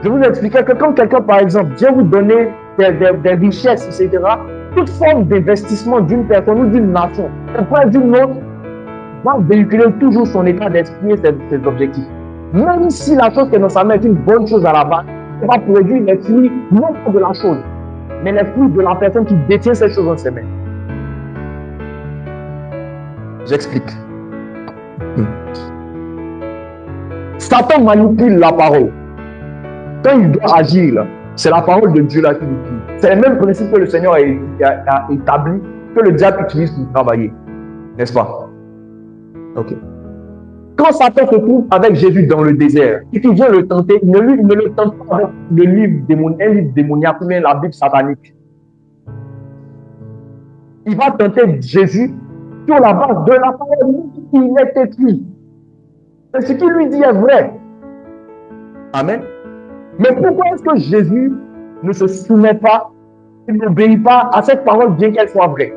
Je vous expliquer que quand quelqu'un, par exemple, vient vous donner des richesses, etc., toute forme d'investissement d'une personne ou d'une nation, auprès d'une autre, va véhiculer toujours son état d'esprit et ses objectifs. Même si la chose qui est dans sa main est une bonne chose à la base, elle va produire les fruits, non pas de la chose, mais les fruits de la personne qui détient ces choses dans ses mains. J'explique. Satan manipule la parole. Quand il doit agir, c'est la parole de Dieu là qui l'utilise. C'est le même principe que le Seigneur a établi, que le diable utilise pour travailler. N'est-ce pas? Ok. Quand Satan se trouve avec Jésus dans le désert, et qu'il vient le tenter, il ne le tente pas avec un livre démoniaque, mais la Bible satanique. Il va tenter Jésus sur la base de la parole qui est écrite. Et ce qu'il lui dit est vrai. Amen. Mais pourquoi est-ce que Jésus ne se soumet pas, il n'obéit pas à cette parole bien qu'elle soit vraie?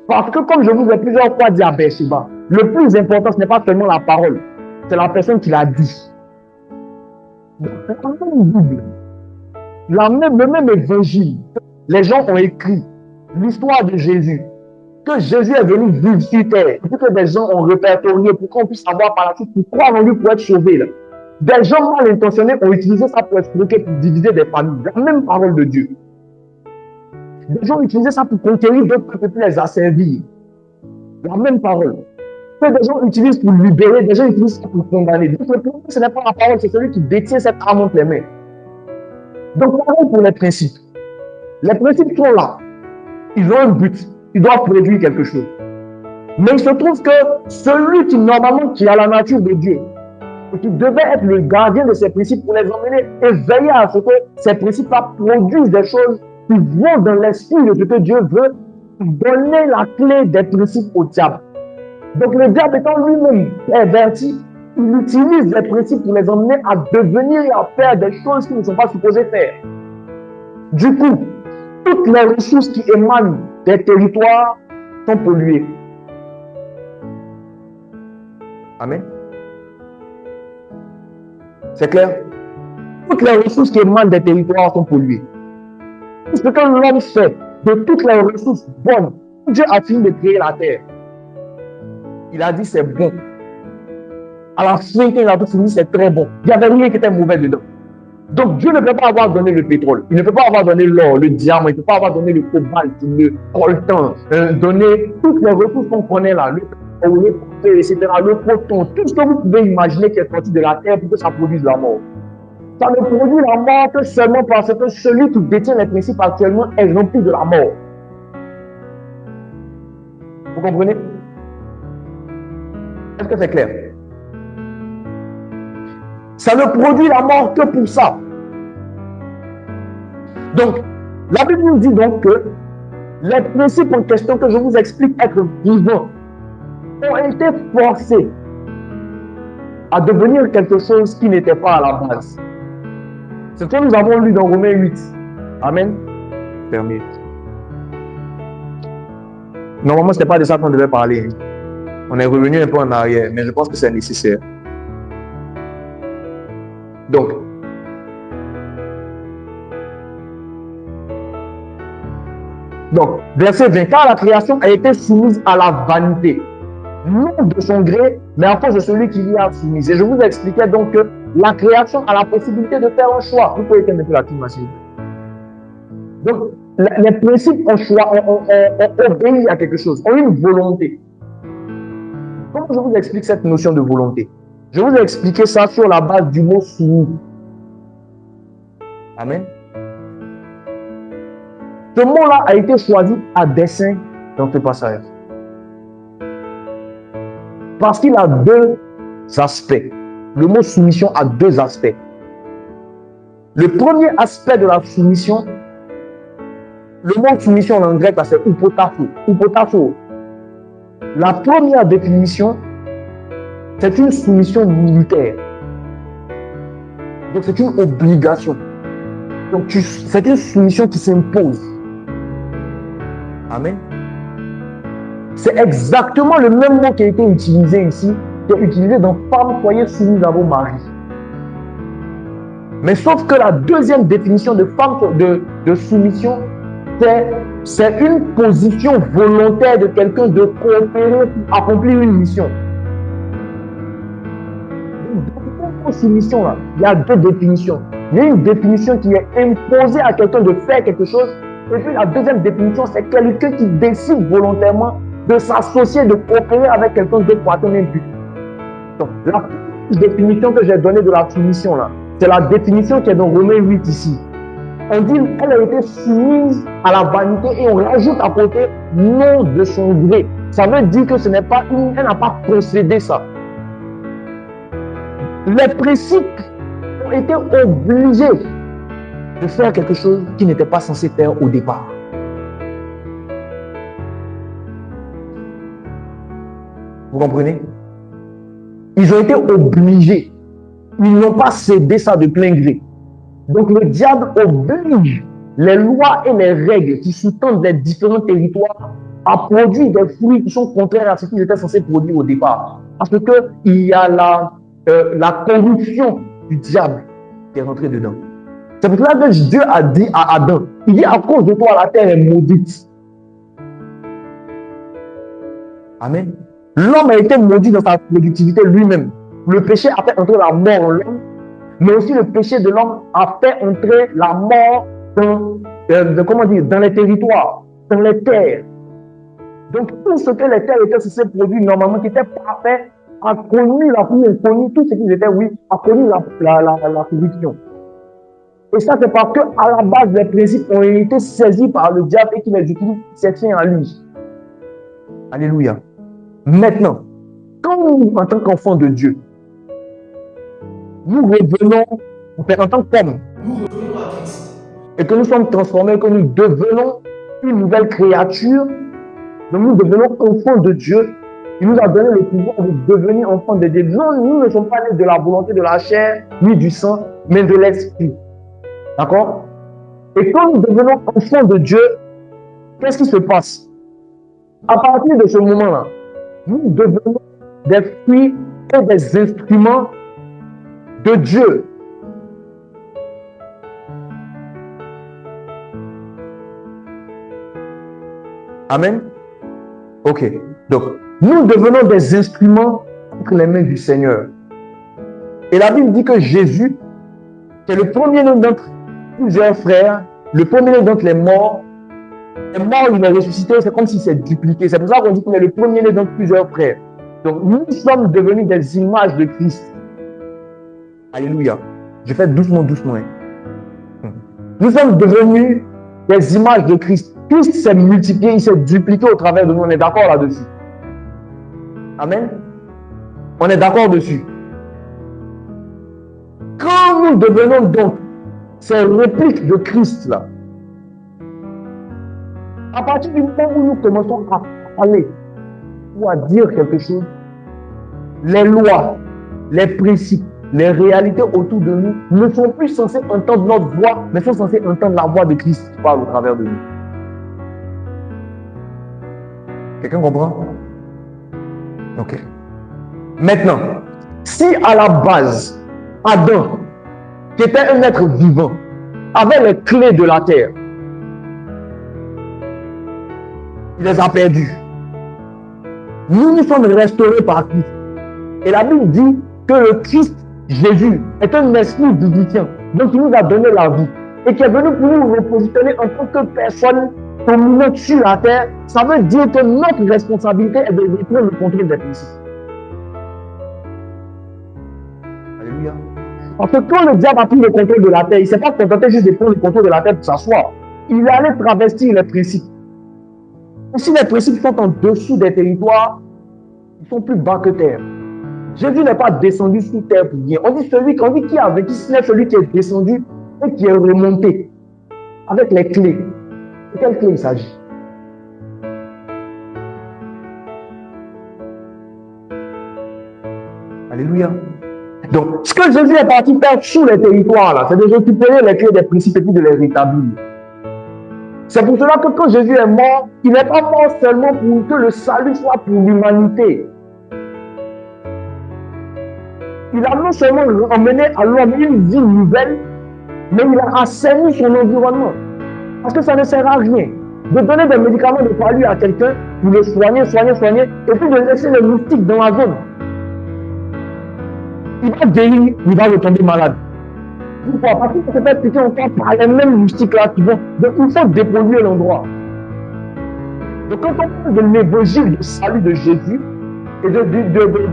Parce que comme je vous ai plusieurs fois dit à Beersheba, le plus important, ce n'est pas seulement la parole, c'est la personne qui l'a dit. Donc, c'est la même Bible, le même évangile, les gens ont écrit l'histoire de Jésus, que Jésus est venu vivre sur terre, et que des gens ont répertorié pour qu'on puisse savoir par la suite pour croire en lui pour être sauvé. Là. Des gens mal intentionnés ont utilisé ça pour escroquer, pour diviser des familles. La même parole de Dieu. Des gens ont utilisé ça pour conquérir d'autres peuples, pour les asservir. La même parole. Que des gens utilisent pour libérer, des gens utilisent ça pour condamner. Donc le problème, ce n'est pas la parole, c'est celui qui détient cette arme entre les mains. Donc, pareil pour les principes. Les principes sont là. Ils ont un but. Ils doivent produire quelque chose. Mais il se trouve que celui qui a la nature de Dieu, et qui devait être le gardien de ces principes pour les emmener et veiller à ce que ces principes-là produisent des choses qui vont dans l'esprit de ce que Dieu veut, donner la clé des principes au diable. Donc le diable étant lui-même perverti, il utilise les principes pour les emmener à devenir et à faire des choses qu'ils ne sont pas supposés faire. Du coup, toutes les ressources qui émanent des territoires sont polluées. Amen. C'est clair? Toutes les ressources qui émanent des territoires sont polluées. Ce que l'homme fait de toutes les ressources bonnes, Dieu a fini de créer la terre. Il a dit c'est bon. À la fin, quand il a tout fini, c'est très bon. Il n'y avait rien qui était mauvais dedans. Donc Dieu ne peut pas avoir donné le pétrole, il ne peut pas avoir donné l'or, le diamant, il ne peut pas avoir donné le cobalt, le coltan, donner toutes les ressources qu'on connaît là, le pétrole, etc., le coton, tout ce que vous pouvez imaginer qui est sorti de la terre pour que ça produise la mort. Ça ne produit la mort que seulement parce que celui qui détient les principes actuellement est rempli de la mort. Vous comprenez? Est-ce que c'est clair? Ça ne produit la mort que pour ça. Donc, la Bible nous dit donc que les principes en question que je vous explique être vivants ont été forcés à devenir quelque chose qui n'était pas à la base. C'est ce que nous avons lu dans Romains 8. Amen. Fermé. Normalement, ce n'est pas de ça qu'on devait parler. On est revenu un peu en arrière, mais je pense que c'est nécessaire. Donc, verset 20, car la création a été soumise à la vanité, non de son gré, mais à cause de celui qui l'y a soumise. Et je vous expliquais donc que la création a la possibilité de faire un choix. Vous pouvez éteindre un peu la clim, s'il vous plaît. Donc, les principes ont choix, ont obéi à quelque chose, ont une volonté. Comment je vous explique cette notion de volonté? Je vous ai expliqué ça sur la base du mot soumis. Amen. Ce mot-là a été choisi à dessein dans ce passage. Parce qu'il a deux aspects. Le mot soumission a deux aspects. Le premier aspect de la soumission, Le mot soumission en grec, là, c'est upotafo. Upotafo. La première définition, c'est une soumission militaire. Donc, c'est une obligation. Donc, c'est une soumission qui s'impose. Amen. C'est exactement le même mot qui a été utilisé ici, qui est utilisé dans femme, soyez soumise à vos maris. Mais sauf que la deuxième définition de femme de soumission, c'est une position volontaire de quelqu'un de coopérer pour accomplir une mission. Dans cette soumission là, il y a deux définitions. Il y a une définition qui est imposée à quelqu'un de faire quelque chose, et puis la deuxième définition, c'est quelqu'un qui décide volontairement de s'associer, de coopérer avec quelqu'un d'autre pour atteindre un but. Donc, la définition que j'ai donnée de la soumission là, c'est la définition qui est dans Romains 8 ici. On dit qu'elle a été soumise à la vanité et on rajoute à côté non de son gré. Ça veut dire que ce n'est pas elle n'a pas concédé ça. Les principes ont été obligés de faire quelque chose qu'ils n'étaient pas censés faire au départ. Vous comprenez? Ils ont été obligés. Ils n'ont pas cédé ça de plein gré. Donc le diable oblige les lois et les règles qui sous-tendent les différents territoires à produire des fruits qui sont contraires à ce qu'ils étaient censés produire au départ. Parce qu'il y a la corruption du diable qui est rentrée dedans. C'est pour cela que Dieu a dit à Adam, il dit à cause de toi la terre est maudite. Amen. L'homme a été maudit dans sa productivité lui-même. Le péché a fait entrer la mort en l'homme, mais aussi le péché de l'homme a fait entrer la mort dans les territoires, dans les terres. Donc tout ce que les terres étaient censées produire normalement, qui était parfait, a connu la pluie, a connu tout ce qu'ils étaient, oui, a connu la corruption. Et ça, c'est parce qu'à la base, les principes ont été saisis par le diable et qu'il les utilise, c'est fait en lui. Alléluia. Maintenant, quand nous, en tant qu'enfants de Dieu, nous revenons, en tant qu'hommes, et que nous sommes transformés, que nous devenons une nouvelle créature, donc nous devenons enfants de Dieu, il nous a donné le pouvoir de devenir enfants de Dieu. Nous ne sommes pas nés de la volonté de la chair, ni du sang, mais de l'esprit. D'accord? Et quand nous devenons enfants de Dieu, qu'est-ce qui se passe? À partir de ce moment-là, nous devenons des fruits et des instruments de Dieu. Amen. Ok. Donc, nous devenons des instruments entre les mains du Seigneur. Et la Bible dit que Jésus, c'est le premier-né d'entre plusieurs frères, le premier-né d'entre les morts. Il est mort, il est ressuscité, c'est comme s'il s'est dupliqué. C'est pour ça qu'on dit qu'il est le premier-né d'entre plusieurs frères. Donc, nous sommes devenus des images de Christ. Alléluia. Je fais doucement, doucement. Nous sommes devenus des images de Christ. Christ s'est multiplié, il s'est dupliqué au travers de nous. On est d'accord là-dessus. Amen. On est d'accord dessus. Quand nous devenons donc ces répliques de Christ là, à partir du moment où nous commençons à parler ou à dire quelque chose, les lois, les principes, les réalités autour de nous ne sont plus censées entendre notre voix, mais sont censées entendre la voix de Christ qui parle au travers de nous. Quelqu'un comprend? Ok. Maintenant, si à la base, Adam, qui était un être vivant, avait les clés de la terre, il les a perdues. Nous sommes restaurés par Christ. Et la Bible dit que le Christ, Jésus, est un esprit vivifiant. Donc il nous a donné la vie. Et qui est venu pour nous repositionner en tant que personne dominante sur la terre. Ça veut dire que notre responsabilité est de reprendre le contrôle des principes. Alléluia. Parce que quand le diable a pris le contrôle de la terre, il ne s'est pas contenté juste de prendre le contrôle de la terre pour s'asseoir. Il allait travestir les principes. Et si les principes sont en dessous des territoires, ils sont plus bas que terre. Jésus n'est pas descendu sous terre pour rien. On dit qui a vécu, c'est celui qui est descendu et qui est remonté avec les clés. De quelle clé il s'agit? Alléluia. Donc, ce que Jésus est parti faire sur les territoires, là, c'est de récupérer les clés des principes et puis de les rétablir. C'est pour cela que quand Jésus est mort, il n'est pas mort seulement pour que le salut soit pour l'humanité. Il a non seulement emmené à l'homme une vie nouvelle, mais il a assaini son environnement. Parce que ça ne sert à rien de donner des médicaments de palu à quelqu'un pour le soigner, et puis de laisser les moustiques dans la zone. Il va guérir, il va retomber malade. Pourquoi? Parce qu'il se fait piquer encore par les mêmes moustiques-là qui vont. Donc il faut dépolluer l'endroit. Donc quand on parle de l'évangile du salut de Jésus, et de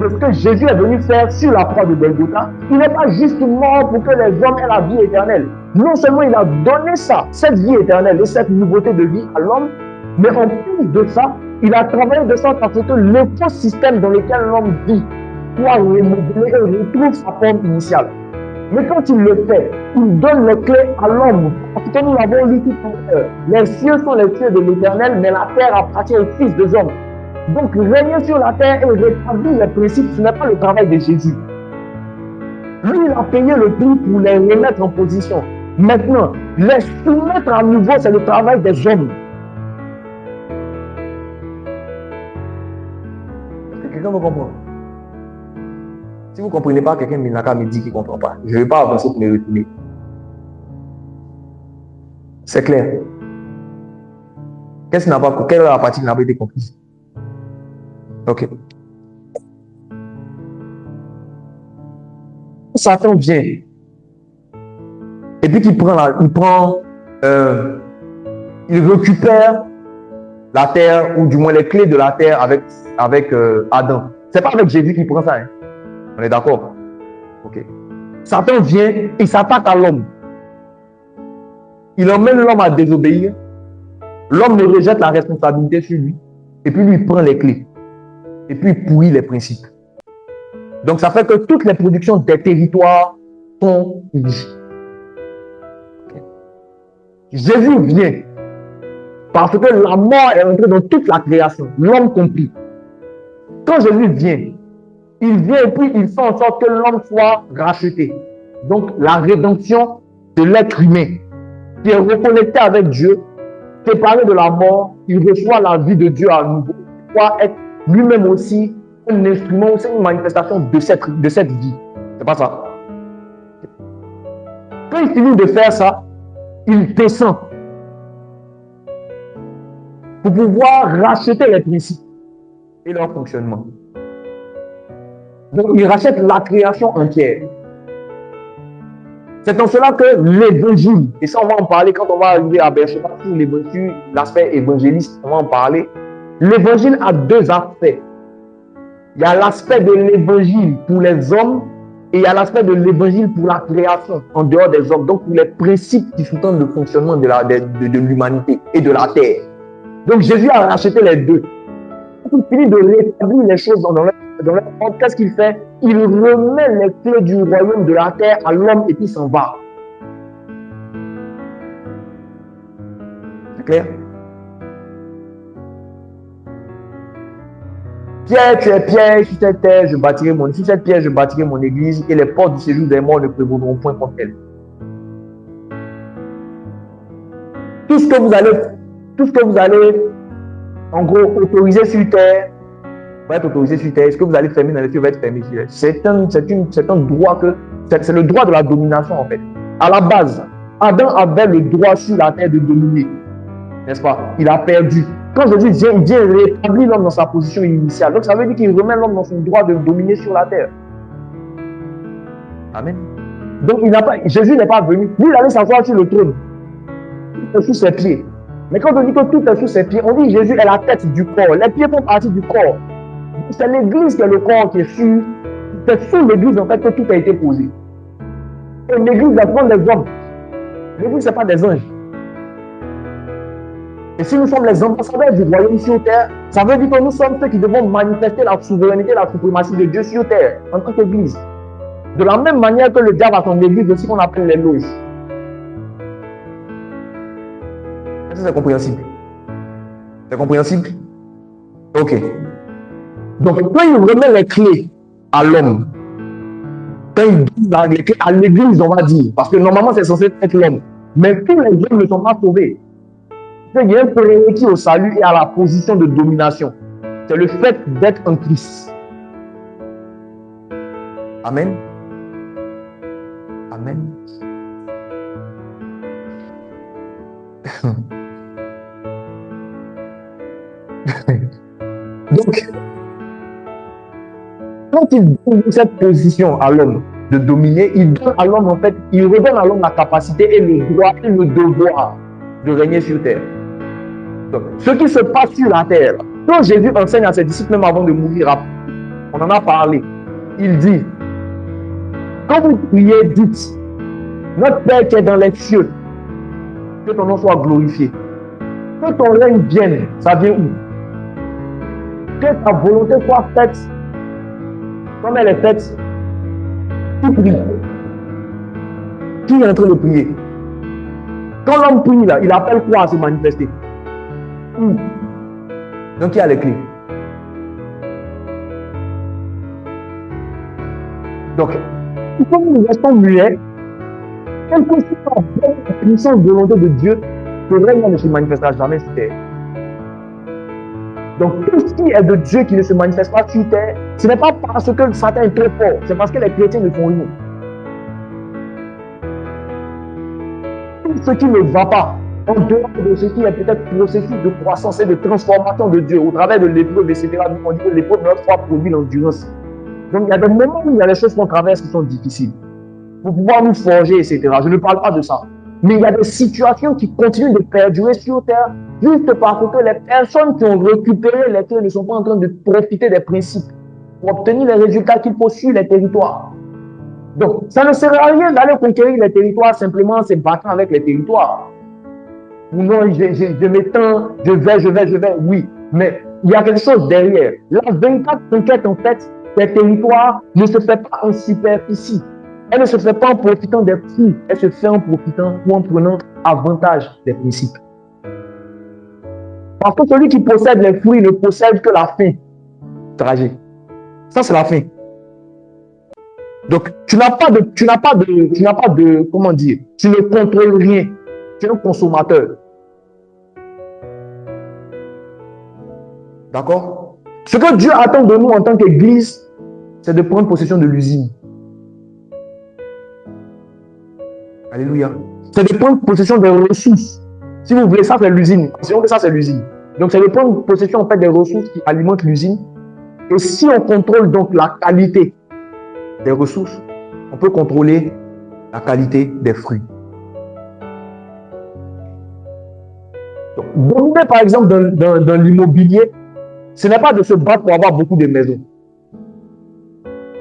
ce que Jésus est venu faire sur la croix de Golgotha, il n'est pas juste mort pour que les hommes aient la vie éternelle. Non seulement il a donné ça, cette vie éternelle et cette nouveauté de vie à l'homme, mais en plus de ça, il a travaillé de sorte à ce que l'écosystème dans lequel l'homme vit soit remodelé et retrouve sa forme initiale. Mais quand il le fait, il donne les clés à l'homme. Parce que nous l'avons lu tout à l'heure. Les cieux sont les cieux de l'Éternel, mais la terre appartient aux fils des hommes. Donc, régner sur la terre et rétablir les principes, ce n'est pas le travail de Jésus. Lui, il a payé le prix pour les remettre en position. Maintenant, les soumettre à nouveau, c'est le travail des hommes. Est-ce que quelqu'un me comprend? Si vous ne comprenez pas, quelqu'un me dit qu'il ne comprend pas. Je ne vais pas avancer pour me retourner. C'est clair. Quelle est la partie qui n'a pas été comprise? Ok. Satan vient. Et puis il récupère la terre, ou du moins les clés de la terre avec Adam. C'est pas avec Jésus qu'il prend ça. Hein? On est d'accord? Ok. Satan vient et s'attaque à l'homme. Il emmène l'homme à désobéir. L'homme ne rejette la responsabilité sur lui. Et puis lui, il prend les clés. Et puis il pourrit les principes. Donc ça fait que toutes les productions des territoires sont pourries. Okay. Jésus vient parce que la mort est entrée dans toute la création, l'homme compris. Quand Jésus vient, il vient et puis il fait en sorte que l'homme soit racheté. Donc la rédemption de l'être humain qui est reconnecté avec Dieu, séparé de la mort, il reçoit la vie de Dieu à nouveau, il doit être lui-même aussi un instrument, c'est une manifestation de cette vie. C'est pas ça. Quand il finit de faire ça, il descend pour pouvoir racheter les principes et leur fonctionnement. Donc il rachète la création entière. C'est en cela que l'évangile, et ça on va en parler quand on va arriver à Bercheva, sur l'évangile, l'aspect évangéliste, on va en parler. L'évangile a deux aspects. Il y a l'aspect de l'évangile pour les hommes et il y a l'aspect de l'évangile pour la création en dehors des hommes. Donc, pour les principes qui sous-tendent le fonctionnement de l'humanité et de la terre. Donc, Jésus a racheté les deux. Quand il finit de rétablir les choses dans leur monde, qu'est-ce qu'il fait? Il remet les clés du royaume de la terre à l'homme et puis s'en va. C'est clair? Pierre, tu es pierre, sur cette terre, je bâtirai sur cette pierre, je bâtirai mon église, et les portes du séjour des morts ne prévaudront point contre elle. Tout ce que vous allez, en gros, autoriser sur terre, va être autorisé sur terre. Ce que vous allez fermer dans les cieux va être fermé sur terre. C'est un droit c'est le droit de la domination, en fait. À la base, Adam avait le droit sur la terre de dominer. N'est-ce pas? Il a perdu. Quand Jésus vient rétablir l'homme dans sa position initiale. Donc ça veut dire qu'il remet l'homme dans son droit de dominer sur la terre. Amen. Donc Jésus n'est pas venu. Lui, il allait s'asseoir sur le trône. Tout est sous ses pieds. Mais quand on dit que tout est sous ses pieds, on dit que Jésus est la tête du corps. Les pieds font partie du corps. C'est l'église qui est le corps qui est sur. C'est sur l'église en fait que tout a été posé. Et l'église apprend des hommes. L'église, ce n'est pas des anges. Et si nous sommes les ambassadeurs du royaume sur terre, ça veut dire que nous sommes ceux qui devons manifester la souveraineté, la suprématie de Dieu sur terre, en tant qu'église. De la même manière que le diable a son église de ce qu'on appelle les loges. Est-ce que c'est compréhensible? C'est compréhensible? Ok. Donc, quand il remet les clés à l'homme, quand il donne les clés à l'église, on va dire, parce que normalement, c'est censé être l'homme. Mais tous les hommes ne sont pas sauvés. Il y a un prérequis au salut et à la position de domination. C'est le fait d'être un Christ. Amen. Amen. Donc, quand il donne cette position à l'homme de dominer, il donne à l'homme, en fait, il redonne à l'homme la capacité et le droit et le devoir de régner sur terre. Donc, ce qui se passe sur la terre, quand Jésus enseigne à ses disciples, même avant de mourir, on en a parlé, il dit, quand vous priez, dites, notre Père qui est dans les cieux, que ton nom soit glorifié, que ton règne vienne, ça vient où? Que ta volonté soit faite comme elle est faite. Qui prie? Qui est en train de prier? Quand l'homme prie, là, il appelle quoi à se manifester? Donc il y a les clés. Donc, il faut que nous restons muets, quelle que soit la puissante volonté de Dieu, le règne ne se manifestera jamais sur terre. Donc, tout ce qui est de Dieu qui ne se manifeste pas sur terre, ce n'est pas parce que le Satan est très fort, c'est parce que les chrétiens ne font rien. Tout ce qui ne va pas, en dehors de ce qui est peut-être processus de croissance et de transformation de Dieu, au travers de l'épreuve, etc., on dit que l'épreuve de notre foi produit l'endurance. Donc, il y a des moments où il y a des choses qu'on traverse qui sont difficiles. Pour pouvoir nous forger, etc. Je ne parle pas de ça. Mais il y a des situations qui continuent de perdurer sur terre juste parce que les personnes qui ont récupéré les clés ne sont pas en train de profiter des principes pour obtenir les résultats qu'il faut sur les territoires. Donc, ça ne sert à rien d'aller conquérir les territoires simplement en se battant avec les territoires. Non, je m'étends, je vais, oui. Mais il y a quelque chose derrière. La véritable conquête, en fait, des territoires ne se fait pas en superficie. Elle ne se fait pas en profitant des fruits. Elle se fait en profitant ou en prenant avantage des principes. Parce que celui qui possède les fruits ne possède que la fin tragique. Ça, c'est la fin. Donc, tu n'as pas de, comment dire, tu ne contrôles rien. Tu es un consommateur. D'accord? Ce que Dieu attend de nous en tant qu'Église, c'est de prendre possession de l'usine. Alléluia. C'est de prendre possession des ressources. Si vous voulez, ça c'est l'usine. Sinon que ça c'est l'usine. Donc c'est de prendre possession en fait des ressources qui alimentent l'usine. Et si on contrôle donc la qualité des ressources, on peut contrôler la qualité des fruits. Donc, dominer par exemple dans l'immobilier, ce n'est pas de se battre pour avoir beaucoup de maisons.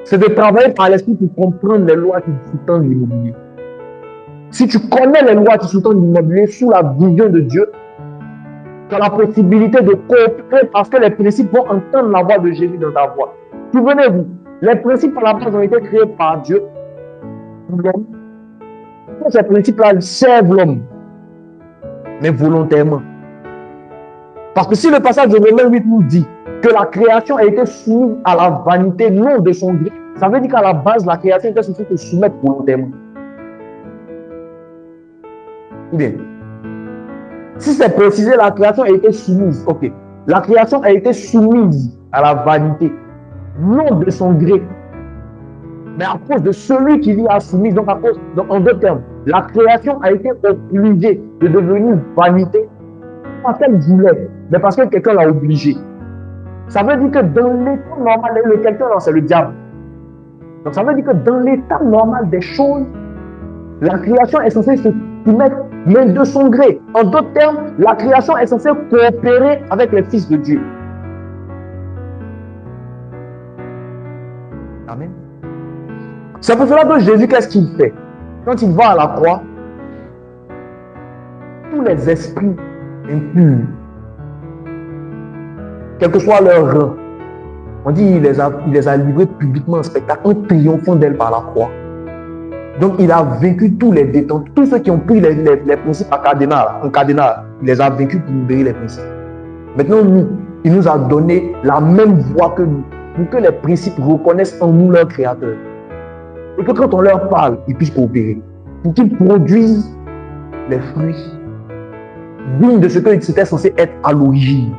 C'est de travailler par l'esprit pour comprendre les lois qui sous-tendent l'immobilier. Si tu connais les lois qui sous-tendent l'immobilier sous la vision de Dieu, tu as la possibilité de coopérer parce que les principes vont entendre la voix de Jésus dans ta voix. Souvenez-vous, les principes à la base ont été créés par Dieu pour l'homme. Ces principes-là servent l'homme, mais volontairement. Parce que si le passage de Romains 8 nous dit que la création a été soumise à la vanité, non de son gré, ça veut dire qu'à la base, la création était censée se soumettre volontairement. Bien. Si c'est précisé, la création a été soumise. Ok. La création a été soumise à la vanité, non de son gré, mais à cause de celui qui l'y a soumise. Donc, en deux termes, la création a été obligée de devenir vanité, pas parce qu'elle voulait, mais parce que quelqu'un l'a obligée. Ça veut dire que dans l'état normal, le quelqu'un là, c'est le diable. Donc, ça veut dire que dans l'état normal des choses, la création est censée se soumettre, mais de son gré. En d'autres termes, la création est censée coopérer avec les fils de Dieu. Amen. C'est pour cela que Jésus, qu'est-ce qu'il fait? Quand il va à la croix, tous les esprits impurs, quel que soit leur rang, on dit il les a livrés publiquement en spectacle en triomphant d'elle par la croix. Donc, il a vaincu tous les détenteurs, tous ceux qui ont pris les principes en cadenas, il les a vaincus pour libérer les principes. Maintenant, nous, il nous a donné la même voie que nous, pour que les principes reconnaissent en nous leur créateur. Et que quand on leur parle, ils puissent coopérer, pour qu'ils produisent les fruits dignes de ce que c'était censé être à l'origine.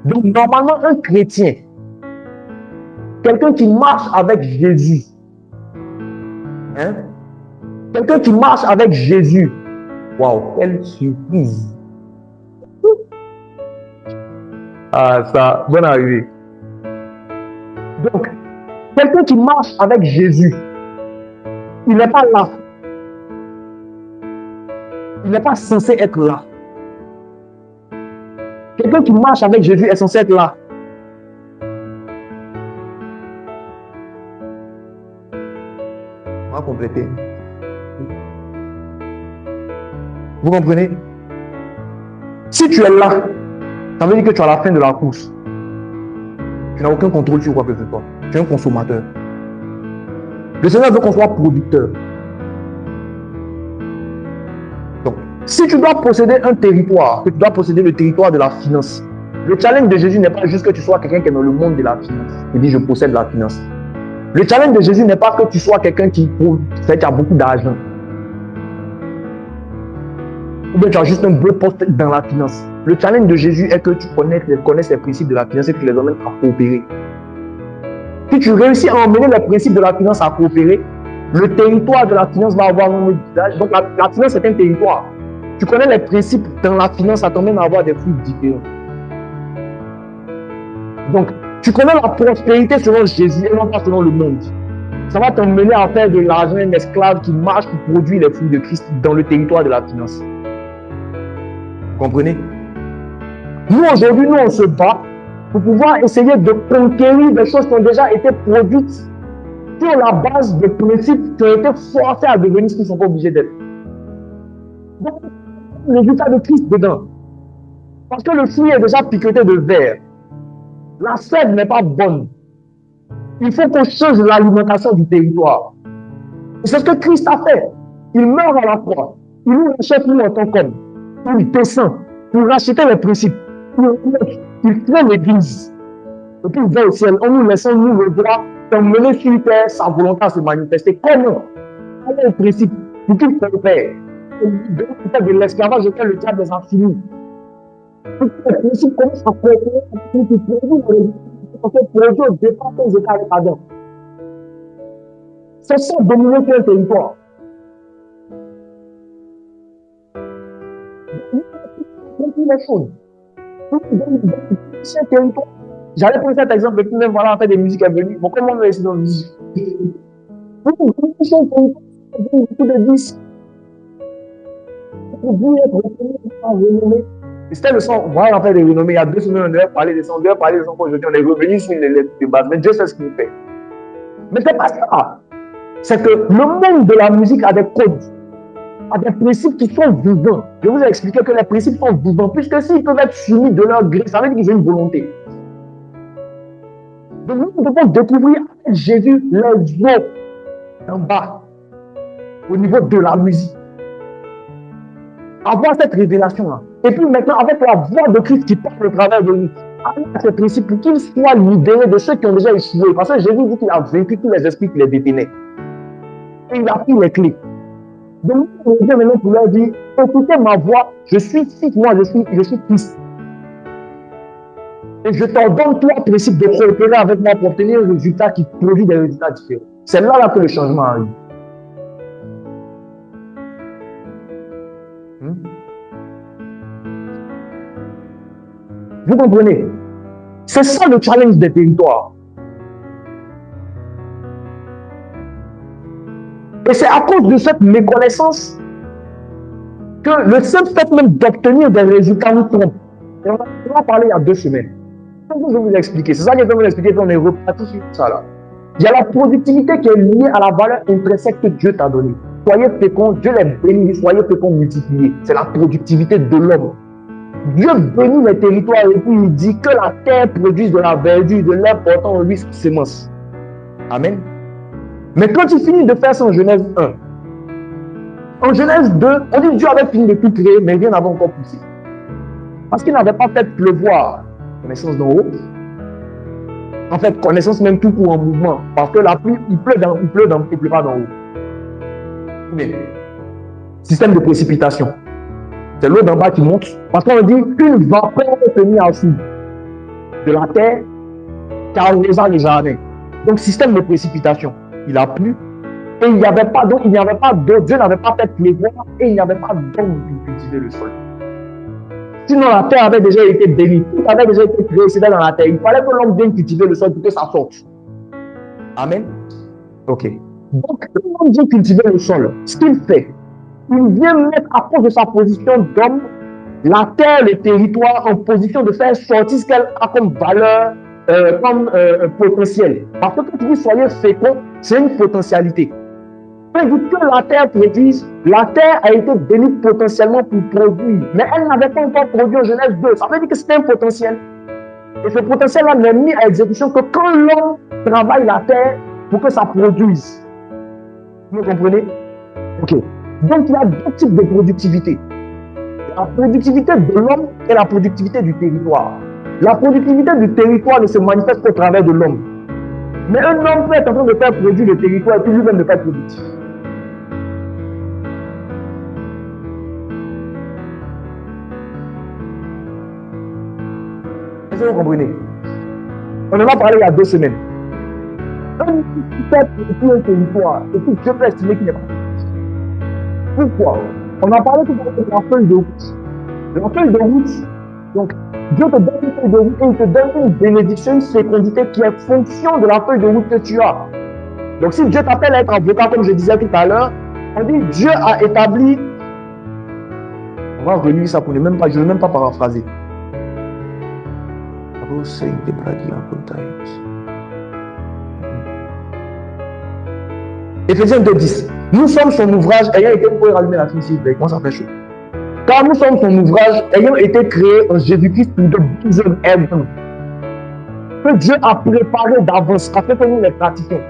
Donc, normalement, un chrétien, quelqu'un qui marche avec Jésus, quelqu'un qui marche avec Jésus, waouh, quelle surprise! Ah, ça, bonne arrivée. Donc, quelqu'un qui marche avec Jésus, il n'est pas là. Il n'est pas censé être là. Quelqu'un qui marche avec Jésus est censé être là. On va compléter. Vous comprenez? Si tu es là, ça veut dire que tu es à la fin de la course. Tu n'as aucun contrôle sur quoi que ce soit. Tu es un consommateur. Le Seigneur veut qu'on soit producteur. Donc, si tu dois posséder un territoire, que tu dois posséder le territoire de la finance, le challenge de Jésus n'est pas juste que tu sois quelqu'un qui est dans le monde de la finance. Il dit, je possède la finance. Le challenge de Jésus n'est pas que tu sois quelqu'un qui a beaucoup d'argent. Ou bien tu as juste un beau poste dans la finance. Le challenge de Jésus est que tu connaisses les principes de la finance et que tu les emmènes à coopérer. Si tu réussis à emmener les principes de la finance à coopérer, le territoire de la finance va avoir un autre visage. Donc la finance est un territoire. Tu connais les principes dans la finance, ça t'emmène à avoir des fruits différents. Donc, tu connais la prospérité selon Jésus et non pas selon le monde. Ça va t'emmener à faire de l'argent un esclave qui marche, qui produit les fruits de Christ dans le territoire de la finance. Vous comprenez? Nous, aujourd'hui, on se bat pour pouvoir essayer de conquérir des choses qui ont déjà été produites sur la base de principes qui ont été forcés à devenir ce qu'ils ne sont pas obligés d'être. Donc, le résultat de Christ dedans. Parce que le fruit est déjà piqueté de verre. La sève n'est pas bonne. Il faut qu'on change l'alimentation du territoire. Et c'est ce que Christ a fait. Il meurt à la croix. Il nous rachète nous en tant qu'homme. Il descend pour racheter les principes. Il crée l'église. Et puis il va au ciel en nous laissant nous le droit d'emmener sur terre sa volonté à se manifester. Comment? Quel est le principe? Pour qu'il peut le faire. De l'esclavage auquel le diable les a finis. Pour que les principes commencent à coopérer avec qui produit au départ des États avec Adam. C'est ça dominer un territoire. Les choses. C'est un territoire. J'allais prendre cet exemple, et puis même voilà, en fait, des musiques à venir. Bon, comment on va essayer dans la musique? Beaucoup de disques. C'était le son, voilà, en fait, des renommés. Il y a 2 semaines, on devait parler des sons, aujourd'hui, on est revenu sur les bases, mais Dieu sait ce qu'il fait. Mais c'est pas ça. C'est que le monde de la musique a des codes, a des principes qui sont vivants. Je vous ai expliqué que les principes sont vivants, puisque s'ils peuvent être soumis de leur gré, ça veut dire qu'ils ont une volonté. Donc nous devons découvrir avec Jésus les eaux en bas, au niveau de la musique. Avoir cette révélation-là. Et puis maintenant, avec la voix de Christ qui parle au travers de nous, avec ces principes pour qu'ils soient libérés de ceux qui ont déjà échoué. Parce que Jésus dit qu'il a vaincu tous les esprits qui les détenaient. Et il a pris les clés. Donc, nous devons maintenant pour leur dire, écoutez ma voix, je suis fils, moi je suis Christ. Et je t'ordonne 3 principes de coopérer avec moi pour obtenir un résultat qui produit des résultats différents. C'est là que le changement arrive. Vous comprenez? C'est ça le challenge des territoires. Et c'est à cause de cette méconnaissance que le simple fait même d'obtenir des résultats nous trompe. Et on en a parlé il y a 2 semaines. Comme je vous ai expliqué, c'est ça que je vais vous expliquer, on est reparti sur ça là. Il y a la productivité qui est liée à la valeur intrinsèque que Dieu t'a donnée. Soyez féconds, Dieu les bénit, soyez féconds, multipliés. C'est la productivité de l'homme. Dieu bénit les territoires et puis il dit que la terre produise de la verdure, de l'herbe portant en lui sa sémence. Amen. Mais quand il finit de faire ça en Genèse 1, en Genèse 2, on dit que Dieu avait fini de tout créer, mais rien n'avait encore poussé. Parce qu'il n'avait pas fait pleuvoir connaissance d'en haut. En fait, connaissance même tout court en mouvement. Parce que la pluie, il pleut pas d'en haut. Mais, système de précipitation. C'est l'eau d'en bas qui monte. Parce qu'on dit qu'une vapeur se mit en dessous de la terre qui arrosa les jardins. Donc, système de précipitation. Il a plu. Et il n'y avait pas d'eau. Dieu n'avait pas fait pleuvoir. Et il n'y avait pas d'homme pour cultiver le sol. Sinon, la terre avait déjà été bénie. Tout avait déjà été créé, c'était dans la terre. Il fallait que l'homme vienne cultiver le sol pour que ça sorte. Amen. Ok. Donc, quand l'homme vient cultiver le sol, ce qu'il fait, il vient mettre à cause de sa position d'homme, la terre, le territoire, en position de faire sortir ce qu'elle a comme valeur, comme potentiel. Parce que quand tu dis soyez fécond, c'est une potentialité. Que la terre produise, la terre a été bénie potentiellement pour produire, mais elle n'avait pas encore produit en Genèse 2. Ça veut dire que c'était un potentiel. Et ce potentiel-là n'est mis à exécution que quand l'homme travaille la terre pour que ça produise. Vous comprenez? Ok. Donc il y a deux types de productivité. La productivité de l'homme et la productivité du territoire. La productivité du territoire ne se manifeste qu'au travers de l'homme. Mais un homme peut être en train de faire produire le territoire et puis lui-même ne pas être productif. Est-ce que vous comprenez? On en a parlé il y a 2 semaines. Un homme qui fait produire un territoire et puis Dieu peut estimer qu'il n'est pas productif. Pourquoi? On a parlé tout à l'heure de la feuille de route. La feuille de route, donc Dieu te donne une feuille de route et il te donne une bénédiction, une fécondité qui est fonction de la feuille de route que tu as. Donc si Dieu t'appelle à être avocat, comme je disais tout à l'heure, on dit Dieu a établi. On va relire ça pour ne même pas, je ne vais même pas paraphraser. Éphésiens 2:10. Nous sommes son ouvrage ayant été, vous pouvez rallumer la fille, comment ça fait chaud. Car nous sommes son ouvrage ayant été créé en Jésus-Christ pour de bonnes œuvres que Dieu a préparé d'avance afin que nous les pratiquions.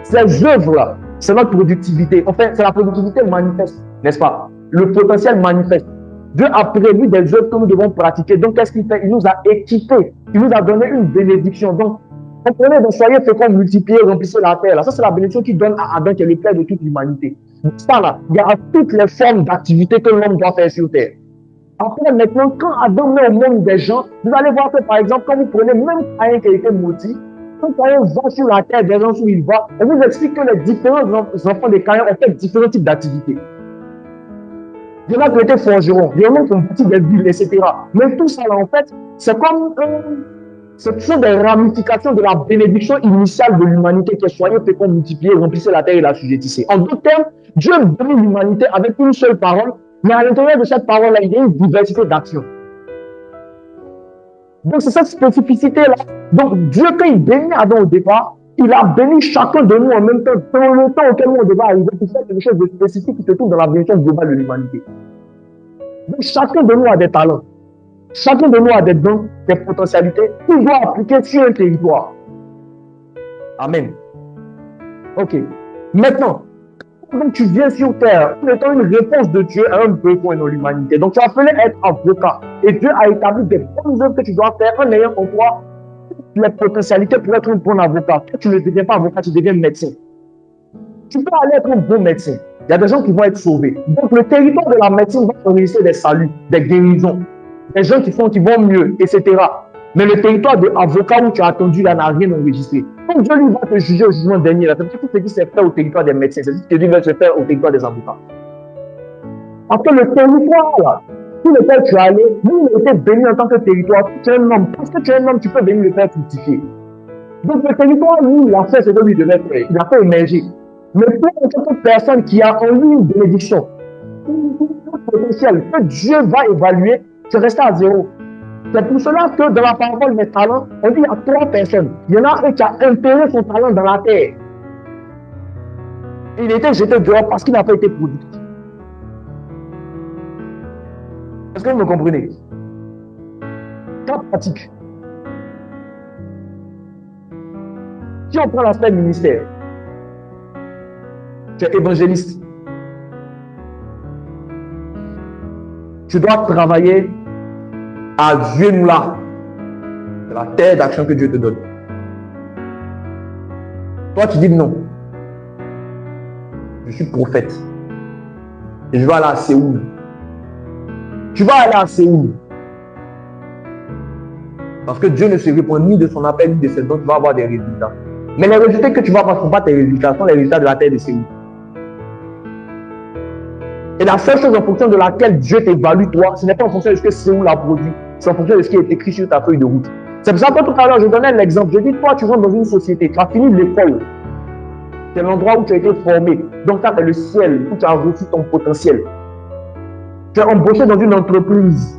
Ces œuvres-là, c'est notre productivité. Enfin, c'est la productivité manifeste, n'est-ce pas? Le potentiel manifeste. Dieu a prévu des œuvres que nous devons pratiquer. Donc, qu'est-ce qu'il fait? Il nous a équipés. Il nous a donné une bénédiction. Donc, comprenez, donc soyez féconds, multipliez, remplissez la terre. Là. Ça, c'est la bénédiction qu'il donne à Adam, qui est le père de toute l'humanité. Ça, là, il y a toutes les formes d'activité que l'homme doit faire sur terre. Après, maintenant, quand Adam met au monde des gens, vous allez voir que, par exemple, quand vous prenez même Caïn qui a été maudit, quand Caïn va sur la terre, des gens où il va, on vous explique que les différents enfants de Caïn ont fait différents types d'activités. Il y en a qui étaient forgerons, il y en a qui ont bâti des villes, etc. Mais tout ça, là, en fait, c'est comme ce sont des ramifications de la bénédiction initiale de l'humanité qui est soyez féconds, multipliez, remplissez la terre et la sujettissez. En d'autres termes, Dieu bénit l'humanité avec une seule parole, mais à l'intérieur de cette parole-là, il y a une diversité d'actions. Donc, c'est cette spécificité-là. Donc, Dieu, quand il bénit Adam au départ, il a béni chacun de nous en même temps, dans le temps auquel on devait arriver pour faire quelque chose de spécifique qui se trouve dans la bénédiction globale de l'humanité. Donc, chacun de nous a des talents. Chacun de nous a des dons, des potentialités qu'il doit appliquer sur un territoire. Amen. Ok. Maintenant, quand tu viens sur terre, en étant une réponse de Dieu à un besoin dans l'humanité. Donc, tu as appelé être avocat. Et Dieu a établi des bonnes œuvres que tu dois faire en ayant en toi les potentialités pour être un bon avocat. Quand tu ne deviens pas avocat, tu deviens médecin. Tu peux aller être un bon médecin. Il y a des gens qui vont être sauvés. Donc, le territoire de la médecine va organiser des saluts, des guérisons, des gens qui vont mieux, etc. Mais le territoire de avocat où tu as attendu, là, n'a rien enregistré. Donc, Dieu lui va te juger au jugement dernier. C'est tout ce qui s'est fait au territoire des médecins. C'est ce que Dieu va se faire au territoire des avocats. Parce que le territoire, là, sur lequel tu es allé, nous, on était bénis en tant que territoire. Tu es un homme. Parce que tu es un homme, tu peux venir le faire fructifier. Donc, le territoire, lui, il a fait ce que lui devait faire. Il a fait émerger. Mais pour en tant que personne qui a en lui une bénédiction, un potentiel que Dieu va évaluer, tu restes à zéro. C'est pour cela que dans la parole des talents, on dit à 3 personnes. Il y en a un qui a enterré son talent dans la terre. Il était jeté dehors parce qu'il n'a pas été productif. Est-ce que vous me comprenez? Cas pratique. Si on prend l'aspect ministère, Tu es évangéliste. Tu dois travailler à Dieu nous là. C'est la terre d'action que Dieu te donne. Toi, tu dis non. Je suis prophète. Et je vais aller à Séoul. Tu vas aller à Séoul. Parce que Dieu ne se répond ni de son appel, ni de ses dons, tu vas avoir des résultats. Mais les résultats que tu vas avoir ne sont pas tes résultats, ce sont les résultats de la terre de Séoul. Et la seule chose en fonction de laquelle Dieu t'évalue, toi, ce n'est pas en fonction de ce que Séoul a produit, c'est en fonction de ce qui est écrit sur ta feuille de route. C'est pour ça que tout à l'heure, je donnais l'exemple. Je dis, toi, tu rentres dans une société, tu as fini l'école. C'est l'endroit où tu as été formé. Donc, ça, c'est le ciel, où tu as reçu ton potentiel. Tu es embauché dans une entreprise,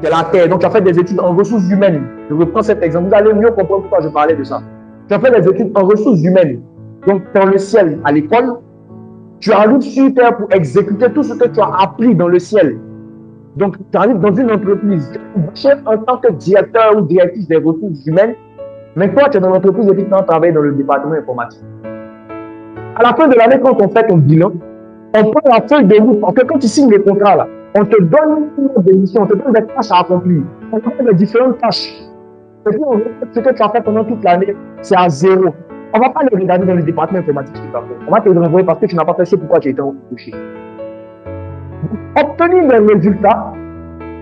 c'est la terre. Donc, tu as fait des études en ressources humaines. Je reprends cet exemple. Vous allez mieux comprendre pourquoi je parlais de ça. Tu as fait des études en ressources humaines. Donc, dans le ciel, à l'école, tu arrives sur terre pour exécuter tout ce que tu as appris dans le ciel. Donc, tu arrives dans une entreprise, tu es embauché en tant que directeur ou directrice des ressources humaines, mais toi, tu es dans l'entreprise et tu travailles dans le département informatique. À la fin de l'année, quand on fait ton bilan, on prend la feuille de route, parce que quand tu signes les contrats, là, on te donne des missions, on te donne des tâches à accomplir, on te donne des différentes tâches. Et puis, on regarde ce que tu as fait pendant toute l'année, c'est à zéro. On ne va pas le regarder dans le département informatique ce que tu as fait. On va te le renvoyer parce que tu n'as pas fait ce pourquoi tu étais embauché. Obtenir des résultats,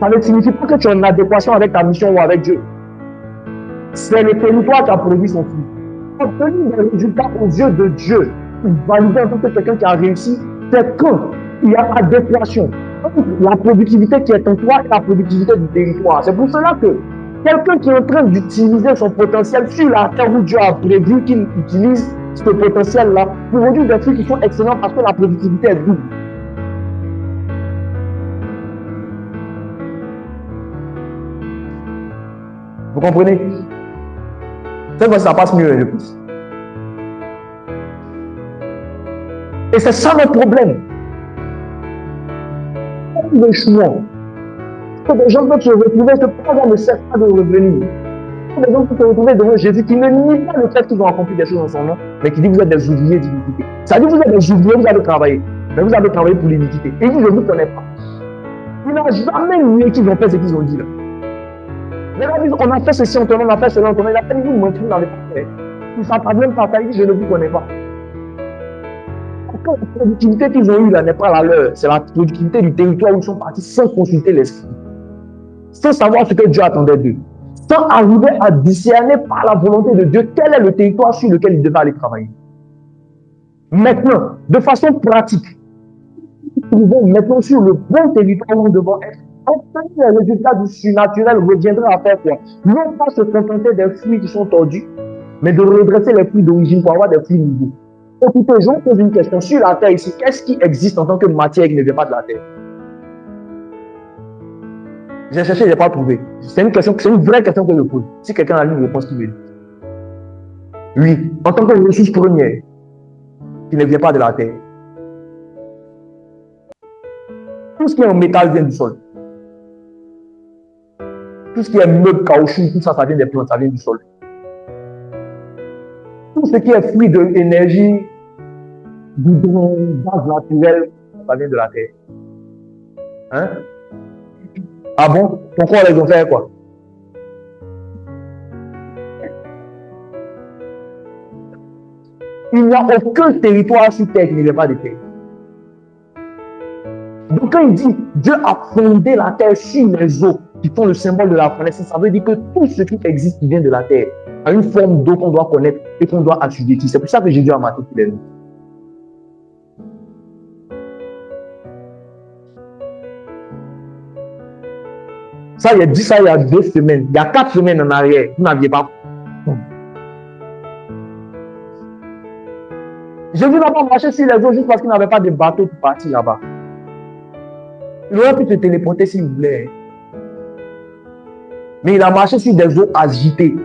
ça ne signifie pas que tu es en adéquation avec ta mission ou avec Dieu. C'est le territoire qui a produit son fruit. Obtenir des résultats aux yeux de Dieu, valider en tant que quelqu'un qui a réussi, c'est quand il y a adéquation entre la productivité qui est en toi et la productivité du territoire. C'est pour cela que quelqu'un qui est en train d'utiliser son potentiel sur la terre où Dieu a prévu qu'il utilise ce potentiel-là, produit des fruits qui sont excellents parce que la productivité est double. Vous comprenez? Cette fois, ça passe mieux, je pense. Et c'est ça le problème. Les échouements. Des gens qui se retrouvaient, ce programme ne cesse pas de revenir. Des gens qui se retrouvaient devant Jésus, qui ne nient pas le fait qu'ils ont accompli des choses en son nom, mais qui disent que vous êtes des ouvriers d'iniquité. Ça dit que vous êtes des ouvriers, vous avez travaillé. Mais vous avez travaillé pour l'iniquité. Et il dit, je ne vous connais pas. Il n'a jamais nié qu'ils ont fait ce qu'ils ont dit là. Mais là, on a fait ceci en ton nom, on a fait cela en ton nom. Il a fait une montre dans les parfaits. Il ne s'entend même pas, il dit, je ne vous connais pas. La productivité qu'ils ont eue là n'est pas la leur. C'est la productivité du territoire où ils sont partis sans consulter l'esprit. Sans savoir ce que Dieu attendait d'eux. Sans arriver à discerner par la volonté de Dieu quel est le territoire sur lequel ils devaient aller travailler. Maintenant, de façon pratique, nous trouvons maintenant sur le bon territoire où nous devons être. Obtenir les résultats du surnaturel reviendra à faire quoi? Non pas se contenter des fruits qui sont tordus, mais de redresser les fruits d'origine pour avoir des fruits nouveaux. Écoutez, je vous pose une question. Sur la terre ici, qu'est-ce qui existe en tant que matière qui ne vient pas de la terre? J'ai cherché, je n'ai pas trouvé. C'est une question, c'est une vraie question que je pose. Si quelqu'un a une réponse qui me dit. Oui, en tant que ressource première, qui ne vient pas de la terre. Tout ce qui est en métal vient du sol. Tout ce qui est meuble, caoutchouc, tout ça, ça vient des plantes, ça vient du sol. Tout ce qui est fruit de l'énergie, goudron, gaz naturel, ça vient de la terre. Hein? Ah bon? Pourquoi on les a fait quoi? Il n'y a aucun territoire sur terre qui ne vient pas de terre. Donc quand il dit Dieu a fondé la terre sur les eaux qui font le symbole de la connaissance, ça veut dire que tout ce qui existe qui vient de la terre a une forme d'eau qu'on doit connaître et qu'on doit assujettir. C'est pour ça que Jésus a marqué qu'il est nous. Ça, il a dit ça il y a 2 semaines. Il y a 4 semaines en arrière. Vous n'aviez pas. Jésus n'a pas marché sur les eaux juste parce qu'il n'avait pas de bateau pour partir là-bas. Il aurait pu se téléporter s'il voulait. Mais il a marché sur des eaux agitées.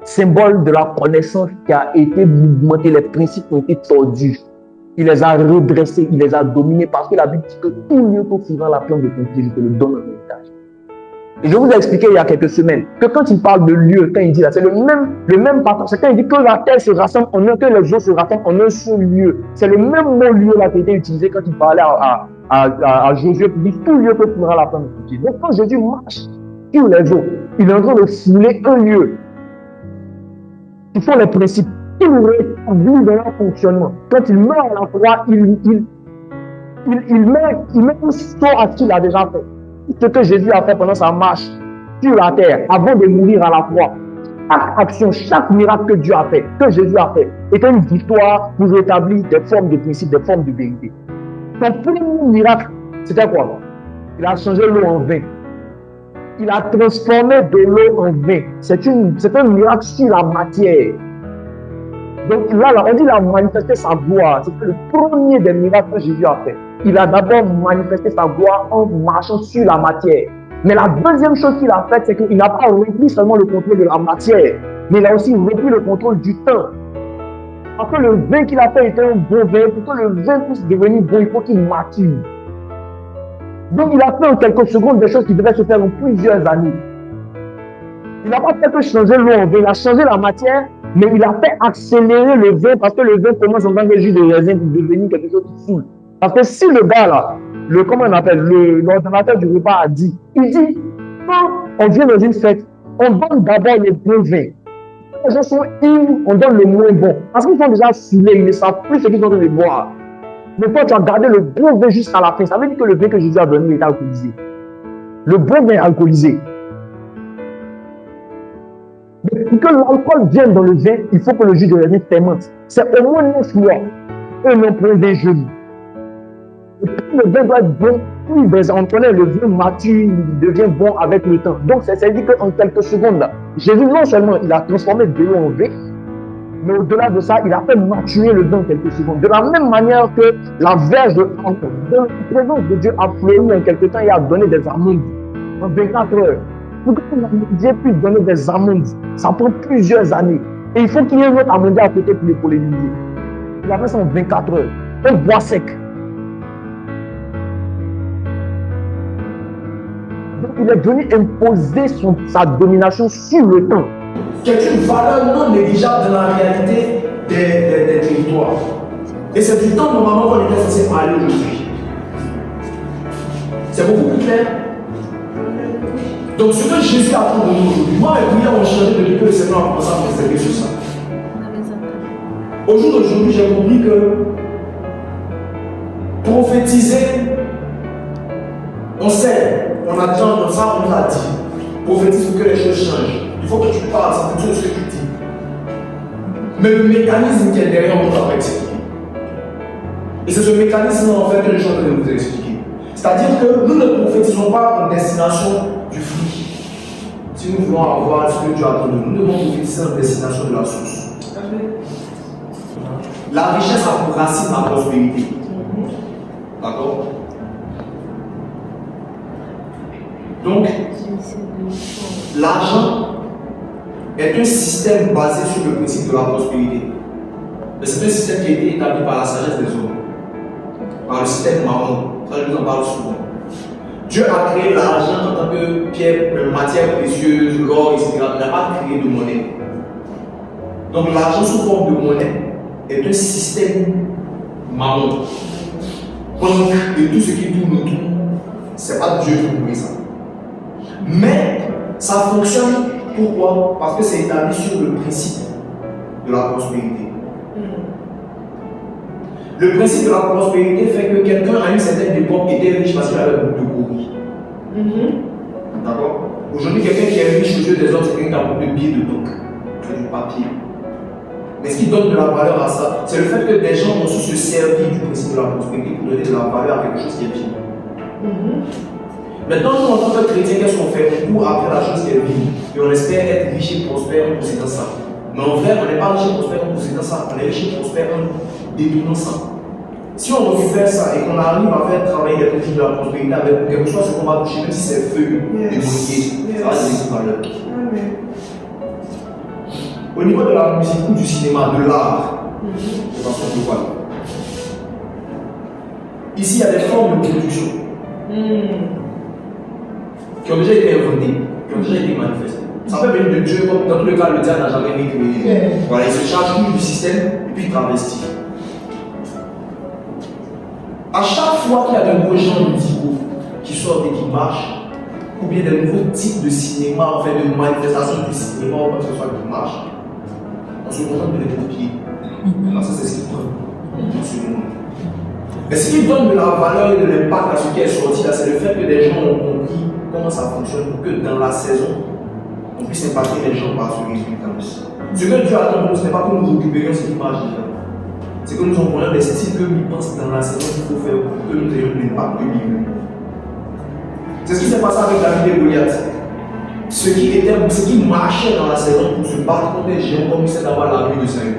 Symbole de la connaissance qui a été mouvementée, les principes ont été tordus. Il les a redressés, il les a dominés parce que la Bible dit que tout lieu suivant la plante de ton Dieu, je te le donne en héritage. Et je vous ai expliqué il y a quelques semaines que quand il parle de lieu, quand il dit là, c'est le même partage. C'est quand il dit que la terre se rassemble en un, que les eaux se rassemblent en un seul lieu. C'est le même mot lieu là qui a été utilisé quand il parlait à Josué pour dire tout lieu que pourra la femme de Dieu. Donc quand Jésus marche sur les eaux, il est en train de fouler un lieu. Ce sont les principes. Il rétablit dans leur fonctionnement. Quand il meurt à la croix, il met un saut à ce qu'il a déjà fait. Ce que Jésus a fait pendant sa marche sur la terre, avant de mourir à la croix. Chaque action, chaque miracle que Dieu a fait, que Jésus a fait, était une victoire pour rétablir des formes de principes, des formes de vérité. Son premier miracle, c'était quoi? Il a changé l'eau en vin. Il a transformé de l'eau en vin. C'est un miracle sur la matière. Donc là, on dit qu'il a manifesté sa gloire. C'était le premier des miracles que Jésus a fait. Il a d'abord manifesté sa gloire en marchant sur la matière. Mais la deuxième chose qu'il a faite, c'est qu'il n'a pas repris seulement le contrôle de la matière, mais il a aussi repris le contrôle du temps. Parce que le vin qu'il a fait était un bon vin. Pour que le vin puisse devenir bon, il faut qu'il mature. Donc il a fait en quelques secondes des choses qui devaient se faire en plusieurs années. Il n'a pas fait que changer l'eau en vin, il a changé la matière, mais il a fait accélérer le vin parce que le vin commence en tant que jus de raisin pour devenir quelque chose qui saoule. Parce que si le gars là, l'ordinateur du repas a dit, il dit, quand on vient dans une fête, on donne d'abord le bon vin. Quand les gens sont ivres, on donne le moins bon. Parce qu'ils sont déjà saoulés, ils ne savent plus ce qu'ils sont en train de boire. Mais toi, tu as gardé le bon vin jusqu'à la fin. Ça veut dire que le vin que Jésus a donné est alcoolisé. Le bon vin est alcoolisé. Mais pour que l'alcool vienne dans le vin, il faut que le jus de raisin fermente. C'est au moins 9 mois. Et non pour un vin joli. Et puis le vin doit être bon. Puis on connaît le vin mature, il devient bon avec le temps. Donc ça veut dire qu'en quelques secondes, là, Jésus non seulement il a transformé de l'eau en vin, mais au-delà de ça, il a fait maturer le vin en quelques secondes. De la même manière que la verge de la présence de Dieu a fleuri en quelques temps et a donné des amandes en 24 heures. Pour que Dieu puisse donner des amandes, ça prend plusieurs années. Et il faut qu'il y ait un autre amandier à côté pour les polliniser. Il a fait ça en 24 heures. Un bois sec. Donc il est venu imposer sa domination sur le temps. Qui est une valeur non négligeable dans la réalité des territoires. Et c'est du temps normalement qu'on était censé parler aujourd'hui. C'est beaucoup plus clair. Donc ce que Jésus attend de nous aujourd'hui, moi mes prières ont changé depuis que le Seigneur a commencé à me servir sur ça. Au jour d'aujourd'hui, j'ai compris que prophétiser, on sait, on a déjà entendu ça, on l'a dit. Prophétise pour que les choses changent. Il faut que tu parles, c'est tout ce que tu dis. Mais le mécanisme qui est derrière, on doit expliquer. Et c'est ce mécanisme en fait que je suis en train de vous expliquer. C'est-à-dire que nous ne prophétisons pas en destination du fruit. Si nous voulons avoir ce que Dieu attend de nous, nous devons prophétiser en destination de la source. La richesse a pour racine la prospérité. D'accord? Donc, l'argent est un système basé sur le principe de la prospérité. Mais c'est un système qui a été établi par la sagesse des hommes, par le système mammon. Ça, je vous en parle souvent. Dieu a créé l'argent en tant que pierre, matière précieuse, l'or, etc. Il n'a pas créé de monnaie. Donc l'argent sous forme de monnaie est un système mammon. Banque et tout ce qui tourne autour, c'est pas Dieu qui a créé ça. Mais ça fonctionne. Pourquoi? Parce que c'est établi sur le principe de la prospérité. Le principe de la prospérité fait que quelqu'un à une certaine époque était riche parce qu'il avait beaucoup de gourris. D'accord? Aujourd'hui, quelqu'un qui est riche aux yeux des autres, c'est quelqu'un qui a beaucoup de billets de banque, c'est du papier. Mais ce qui donne de la valeur à ça, c'est le fait que des gens ont su se servir du principe de la prospérité pour donner de la valeur à quelque chose qui est vide. Maintenant, nous, en tant que chrétiens, qu'est-ce qu'on fait? On court après la chose qui est vide. Et on espère être riche et prospère en possédant ça. Mais en vrai, on n'est pas riche et prospère en possédant ça. On est riche et prospère en détournant ça. Si on récupère ça et qu'on arrive à faire travailler les principes de la prospérité avec quelque chose qu'on va toucher, même si c'est feu, démoniaque, ça va donner une valeur. Au niveau de la musique ou du cinéma, de l'art, de façon globale, ici il y a des formes de production. qui ont déjà été inventés, qui ont déjà été manifestés. Ça peut venir de Dieu, comme dans tous les cas, le diable n'a jamais été créé. Voilà, il se charge du système et puis il travestit. À chaque fois qu'il y a de nouveaux genres musicaux qui sortent et qui marchent, ou bien de nouveaux types de cinéma, en fait, de manifestations de cinéma, ou quoi que ce soit qui marche, on se contente de les copier. Parce que c'est ce qui prend dans ce monde. Mais ce qui donne de la valeur et de l'impact à ce qui est sorti là, c'est le fait que des gens ont compris comment ça fonctionne pour que dans la saison, on puisse impacter les gens par ce résultat aussi. Ce que Dieu attend de nous, ce n'est pas que nous récupérions ce qui marche déjà. C'est que nous envoyons des styles que nous pensons dans la saison qu'il faut faire pour que nous ayons l'impact de lui. C'est ce qui s'est passé avec David et Goliath. Ce qui marchait dans la saison pour se battre contre les géants comme c'est d'avoir la vue de Saül.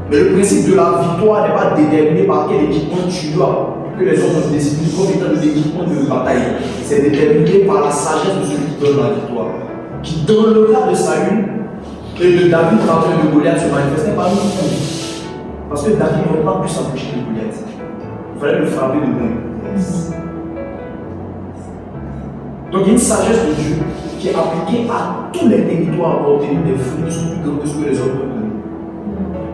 Mais le principe de la victoire n'est pas déterminé par quel équipement tu dois, que les hommes ont décidé comme étant de l'équipement de bataille. C'est déterminé par la sagesse de celui qui donne la victoire. Qui, dans le cas de Saül et de David, quand de Goliath se manifestait par nous. Parce que David n'aurait pas pu s'approcher de Goliath. Il fallait le frapper de loin. Donc il y a une sagesse de Dieu qui est appliquée à tous les territoires pour obtenir des fruits qui sont plus grands que ce que les hommes peuvent donner.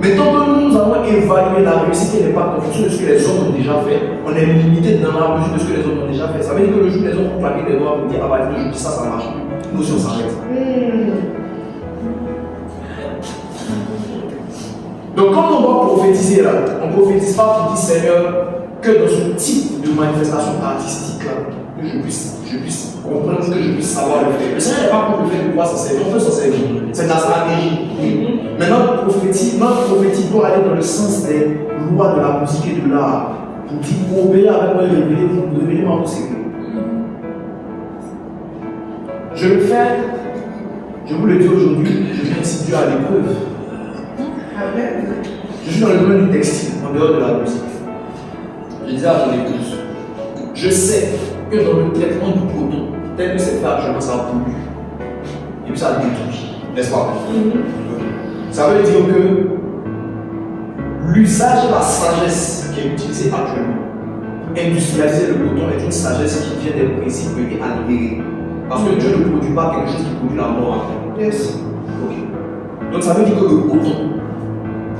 Mais tant que nous allons évaluer la réussite et l'impact en fonction de ce que les hommes ont déjà fait, on est limité dans la mesure de ce que les hommes ont déjà fait. Ça veut dire que le jour où les hommes ont claqué les doigts pour dire ah bah le jour ça marche plus, nous aussi on s'arrête. Donc quand on doit prophétiser là, on ne prophétise pas pour dire Seigneur que dans ce type de manifestation artistique là, que je puisse comprendre, que je puisse savoir le faire. Le Seigneur n'est pas pour le faire de quoi ça sert, on peut s'en servir. C'est de la stratégie. Mais notre prophétique doit aller dans le sens des lois de la musique et de l'art. Pour dire, pour obéir avec moi, révéler mon secret. Je le fais, je vous le dis aujourd'hui, je mets ainsi Dieu à l'épreuve. Je suis dans le domaine du textile, en dehors de la musique. Je disais à mon épouse, je sais que dans le traitement du coton, tel que c'est fait actuellement, ça pollue. Et puis ça détruit, n'est-ce pas? Ça veut dire que l'usage de la sagesse qui est utilisée actuellement, industrialiser le coton est une sagesse qui vient des principes qui est altérée. Parce que Dieu ne produit pas quelque chose qui produit la mort. Yes. Ok. Donc ça veut dire que le coton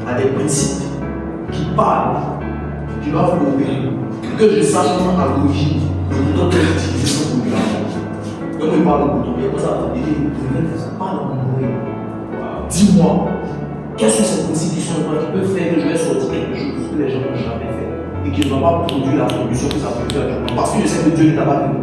a des principes qui parlent, qui doivent obéir. Que je sache comment à l'origine, le coton peut être utilisé pour produire la mort. Donc il parle de coton, il y a quoi ça va dire? Ça parle de mourir. Dis-moi, quels sont ces principes qui sont qui peuvent faire que je vais sortir quelque chose que les gens n'ont jamais fait et qui ne vont pas produire la solution que ça peut faire? Parce que je sais que Dieu ne t'a pas donné.